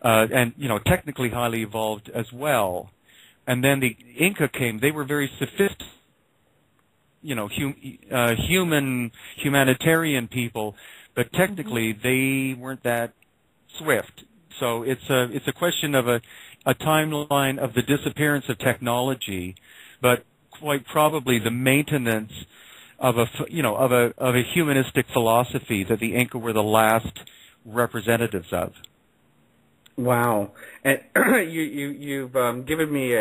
and technically highly evolved as well. And then the Inca came; they were very sophisticated, humanitarian people, but technically they weren't that swift. So it's a question of a timeline of the disappearance of technology, but quite probably the maintenance of a humanistic philosophy that the Inca were the last representatives of. Wow, and you've given me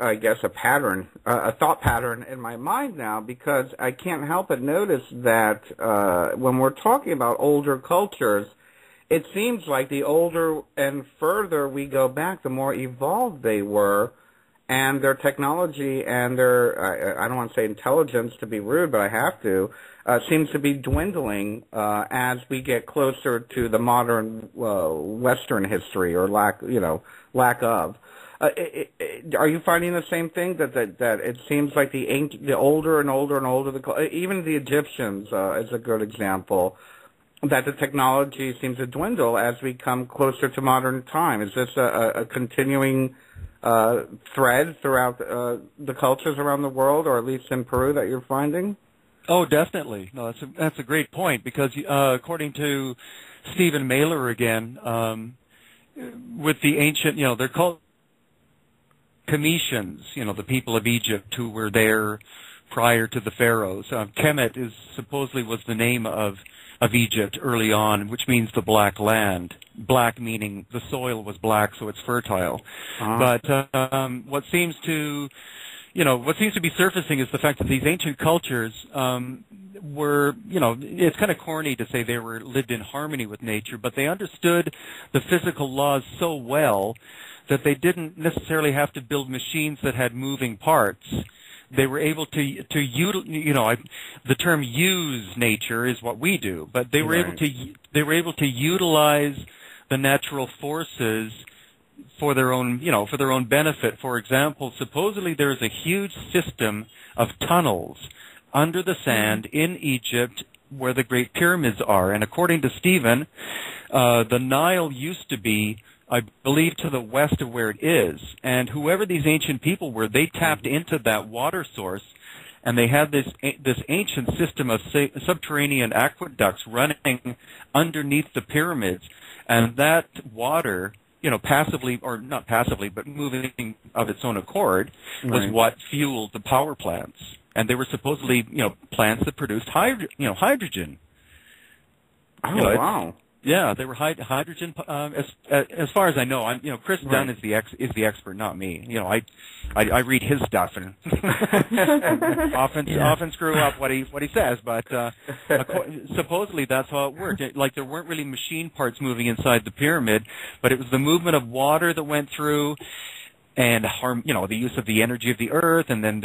I guess a pattern, a thought pattern in my mind now, because I can't help but notice that when we're talking about older cultures, it seems like the older and further we go back, the more evolved they were, and their technology and their, I don't want to say intelligence to be rude, but I have to, seems to be dwindling as we get closer to the modern Western history, or lack of. Are you finding the same thing, that it seems like the older and older and older, even the Egyptians is a good example, that the technology seems to dwindle as we come closer to modern time? Is this a continuing thread throughout the cultures around the world, or at least in Peru, that you're finding? Oh, definitely. No, that's a great point, because according to Stephen Mailer again, with the ancient, they're called Cometians, the people of Egypt who were there prior to the pharaohs. Kemet supposedly was the name of Egypt early on, which means the black land. Black meaning the soil was black, so it's fertile. Uh-huh. But what seems to be surfacing is the fact that these ancient cultures were, it's kind of corny to say they lived in harmony with nature, but they understood the physical laws so well that they didn't necessarily have to build machines that had moving parts. They were able to the term use nature is what we do, but they were able to utilize the natural forces for their own benefit. For example, supposedly there is a huge system of tunnels under the sand in Egypt where the Great Pyramids are, and according to Stephen, the Nile used to be, I believe, to the west of where it is. And whoever these ancient people were, they tapped into that water source, and they had this ancient system of subterranean aqueducts running underneath the pyramids. And that water, passively, or not passively, but moving of its own accord, was what fueled the power plants. And they were supposedly, plants that produced hydrogen. Oh, wow. Yeah, they were hydrogen. As far as I know, Chris Dunn is the expert, not me. I read his stuff and often screw up what he says. But supposedly that's how it worked. Like, there weren't really machine parts moving inside the pyramid, but it was the movement of water that went through, and the use of the energy of the earth, and then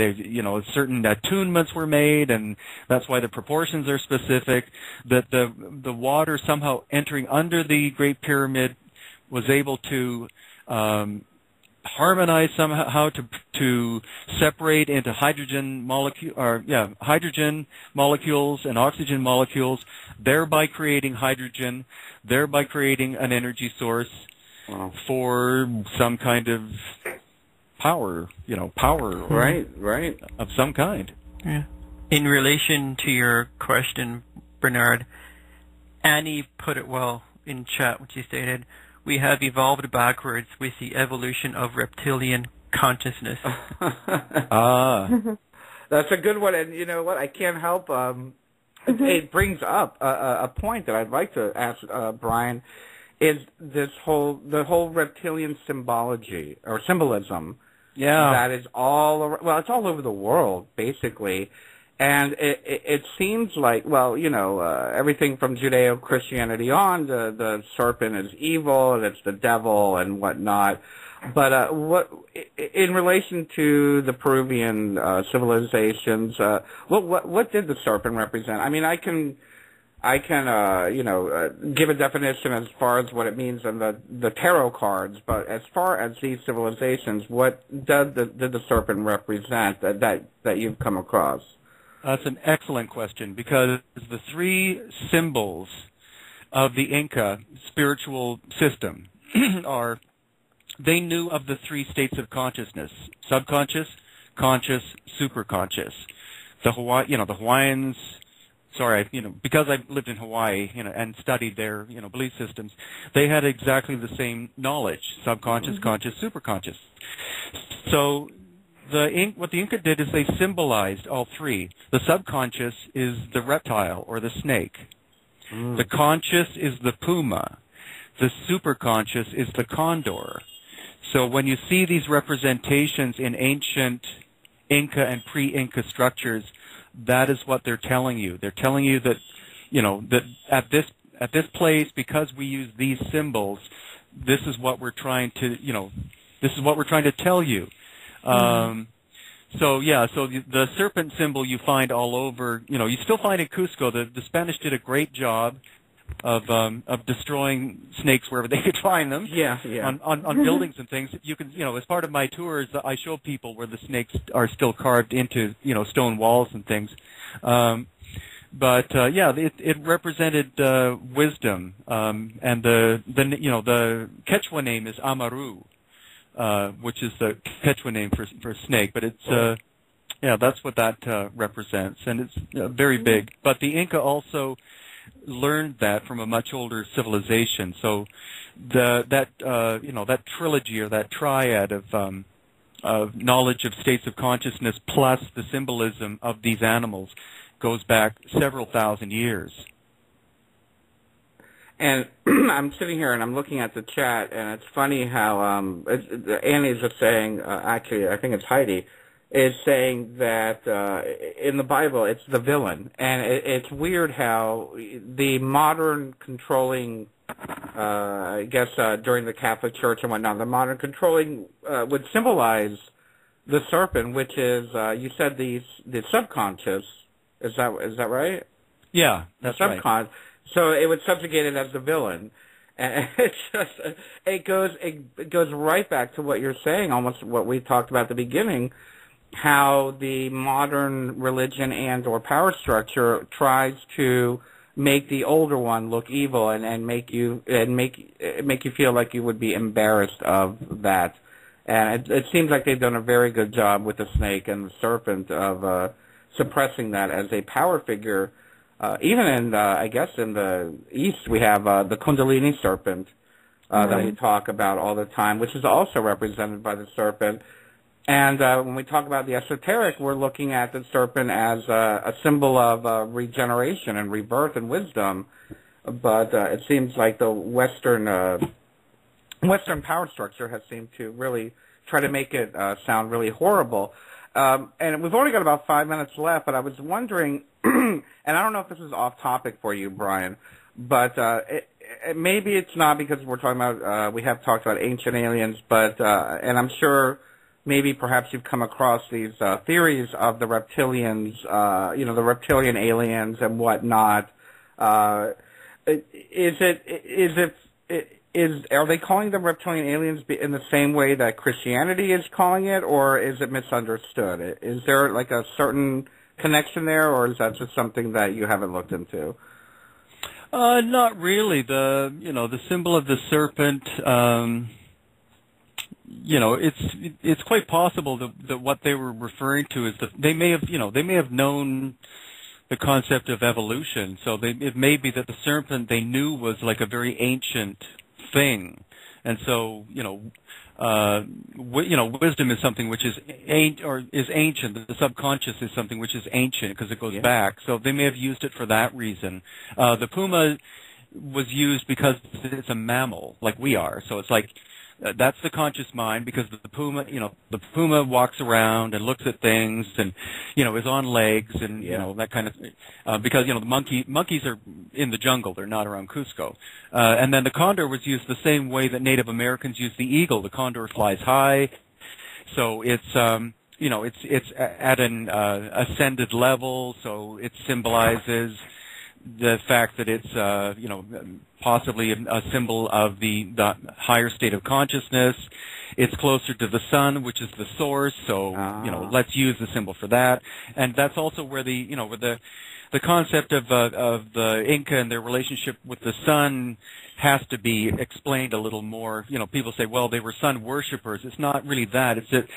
certain attunements were made, and that's why the proportions are specific. That the water somehow entering under the Great Pyramid was able to harmonize somehow to separate into hydrogen molecules and oxygen molecules, thereby creating hydrogen, thereby creating an energy source for some kind of power, right, of some kind. Yeah. In relation to your question, Bernard, Annie put it well in chat when she stated, "We have evolved backwards with the evolution of reptilian consciousness." That's a good one, and you know what? I can't help. It brings up a point that I'd like to ask Brien. Is the whole reptilian symbology or symbolism? Yeah, that is all over, it's all over the world basically, and it seems like everything from Judeo-Christianity on, the serpent is evil and it's the devil and whatnot. But what in relation to the Peruvian civilizations, what did the serpent represent? I mean, I can I can, give a definition as far as what it means in the tarot cards, but as far as these civilizations, what did the serpent represent that you've come across? That's an excellent question, because the three symbols of the Inca spiritual system are, they knew of the three states of consciousness: subconscious, conscious, superconscious. The Hawaiians, because I've lived in Hawaii, and studied their, belief systems, they had exactly the same knowledge: subconscious, conscious, superconscious. So what the Inca did is they symbolized all three. The subconscious is the reptile or the snake. The conscious is the puma. The superconscious is the condor. So when you see these representations in ancient Inca and pre-Inca structures, that is what they're telling you. They're telling you that, that at this place, because we use these symbols, this is what we're trying to tell you. So the serpent symbol you find all over. You still find in Cusco. The Spanish did a great job of destroying snakes wherever they could find them. Yeah. On buildings and things. You can, as part of my tours, I show people where the snakes are still carved into, stone walls and things. It represented wisdom. And the Quechua name is Amaru, which is the Quechua name for snake. But it's that's what that represents, and it's very big. But the Inca also learned that from a much older civilization. So that trilogy or that triad of knowledge of states of consciousness plus the symbolism of these animals goes back several thousand years. And I'm sitting here and I'm looking at the chat, and it's funny how Annie's just saying, actually I think it's Heidi, is saying that in the Bible it's the villain. And it's weird how the modern controlling, during the Catholic Church and whatnot, the modern controlling would symbolize the serpent, which is, you said the subconscious. Is that right? Yeah, that's right. So it would subjugate it as the villain. And it goes right back to what you're saying, almost what we talked about at the beginning, how the modern religion and or power structure tries to make the older one look evil and make you feel like you would be embarrassed of that. And it seems like they've done a very good job with the snake and the serpent of suppressing that as a power figure. Even in I guess in the East we have the Kundalini serpent that we talk about all the time, which is also represented by the serpent. And when we talk about the esoteric, we're looking at the serpent as a symbol of regeneration and rebirth and wisdom. But it seems like the Western power structure has seemed to really try to make it sound really horrible. And we've only got about 5 minutes left, but I was wondering, and I don't know if this is off topic for you, Brien, but maybe it's not because we're talking about, we have talked about ancient aliens, but, and I'm sure maybe perhaps you've come across these theories of the reptilians, the reptilian aliens and whatnot. Are they calling them reptilian aliens in the same way that Christianity is calling it, or is it misunderstood? Is there like a certain connection there, or is that just something that you haven't looked into? Not really. The symbol of the serpent, it's quite possible that what they were referring to is that they may have known the concept of evolution. So it may be that the serpent they knew was like a very ancient thing, and so wisdom is something which is ancient. The subconscious is something which is ancient because it goes back. So they may have used it for that reason. The puma was used because it's a mammal like we are. So it's like that's the conscious mind, because the puma walks around and looks at things and is on legs and that kind of because the monkeys are in the jungle, they're not around Cusco. And then the condor was used the same way that Native Americans use the eagle. The condor flies high, so it's it's at an ascended level, so it symbolizes the fact that it's, possibly a symbol of the higher state of consciousness. It's closer to the sun, which is the source, so, let's use the symbol for that. And that's also where the concept of the Inca and their relationship with the sun has to be explained a little more. People say, well, they were sun worshippers. It's not really that. It's that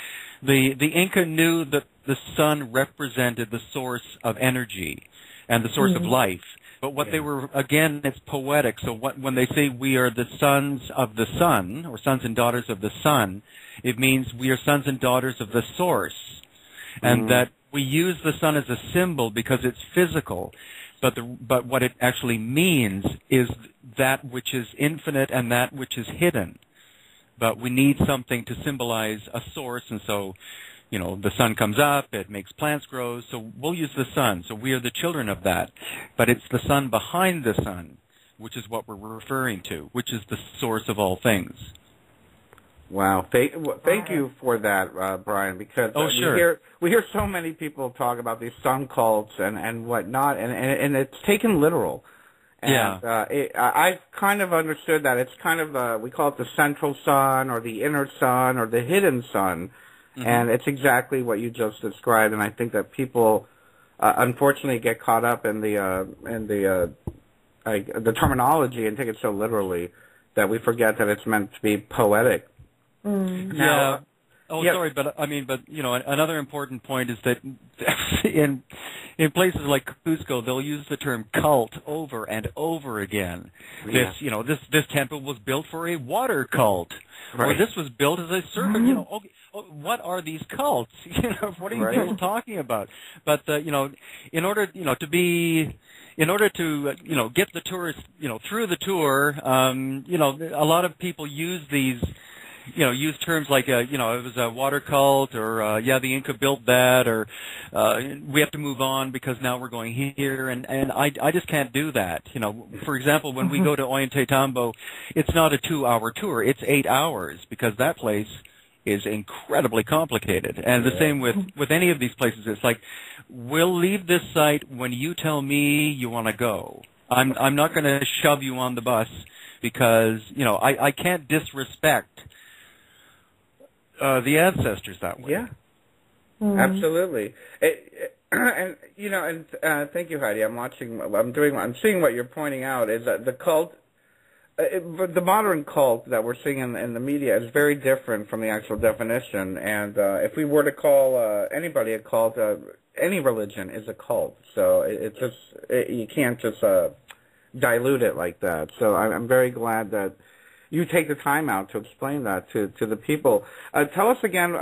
the Inca knew that the sun represented the source of energy and the source of life. But what they were, again, it's poetic. So when they say we are the sons of the sun, or sons and daughters of the sun, it means we are sons and daughters of the source. And that we use the sun as a symbol because it's physical. But what it actually means is that which is infinite and that which is hidden. But we need something to symbolize a source, and so the sun comes up, it makes plants grow, so we'll use the sun. So we are the children of that. But it's the sun behind the sun, which is what we're referring to, which is the source of all things. Wow. Thank you for that, Brien, because we hear so many people talk about these sun cults and whatnot, and it's taken literal. And, I've kind of understood that it's kind of we call it the central sun or the inner sun or the hidden sun. And it's exactly what you just described, and I think that people, unfortunately, get caught up in the terminology and take it so literally that we forget that it's meant to be poetic. Now, sorry, but another important point is that in places like Cusco, they'll use the term cult over and over again. Yeah. This temple was built for a water cult, or this was built as a serpent. What are these cults? What are you people talking about? But in order to get the tourists through the tour, a lot of people use these. Use terms like, it was a water cult, or, the Inca built that, or, we have to move on because now we're going here, and I just can't do that. For example, when we go to Ollantaytambo, it's not a 2-hour tour, it's 8 hours, because that place is incredibly complicated. And the same with any of these places. It's like, we'll leave this site when you tell me you want to go. I'm not going to shove you on the bus because, I can't disrespect the ancestors that way. Yeah, absolutely. And thank you, Heidi. I'm seeing what you're pointing out is that the cult, the modern cult that we're seeing in the media is very different from the actual definition. And if we were to call anybody a cult, any religion is a cult. So you can't just dilute it like that. So I'm very glad that you take the time out to explain that to the people. Tell us again.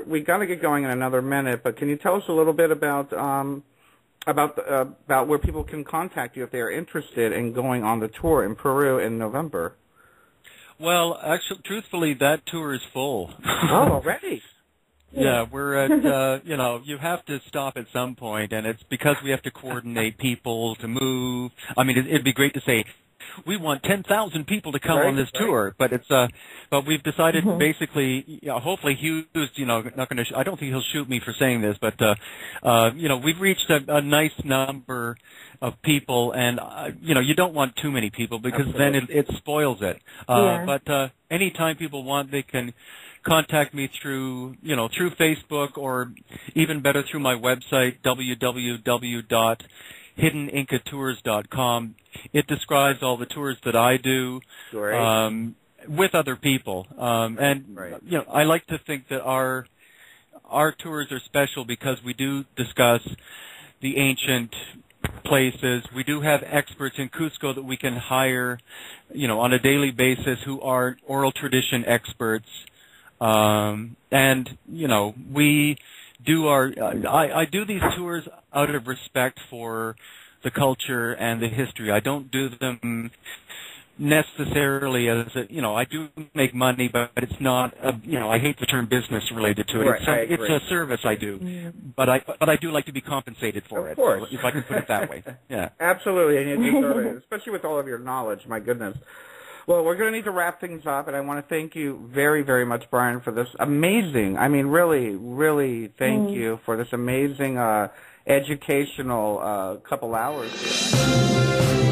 We got to get going in another minute, but can you tell us a little bit about where people can contact you if they are interested in going on the tour in Peru in November? Well, actually, truthfully, that tour is full. Oh, already? Yeah, we're at, you have to stop at some point, and it's because we have to coordinate people to move. I mean, it'd be great to say, we want 10,000 people to come on this tour, but but we've decided basically, hopefully Hugh's, not going to, I don't think he'll shoot me for saying this, but, we've reached a nice number of people, and, you don't want too many people because then it spoils it. But, anytime people want, they can contact me through Facebook, or even better through my website, www.hiddenincatours.com. It describes all the tours that I do with other people. I like to think that our tours are special because we do discuss the ancient places. We do have experts in Cusco that we can hire, on a daily basis who are oral tradition experts. We do I do these tours out of respect for the culture and the history. I don't do them necessarily as I do make money, but it's not I hate the term business related to it. It's a service I do. Yeah. But I do like to be compensated for it. Of course. If I can put it that way. Yeah. Absolutely, and you deserve it, especially with all of your knowledge, my goodness. Well, we're going to need to wrap things up, and I want to thank you very, very much, Brien, for this amazing, really, really thank you for this amazing educational couple hours here.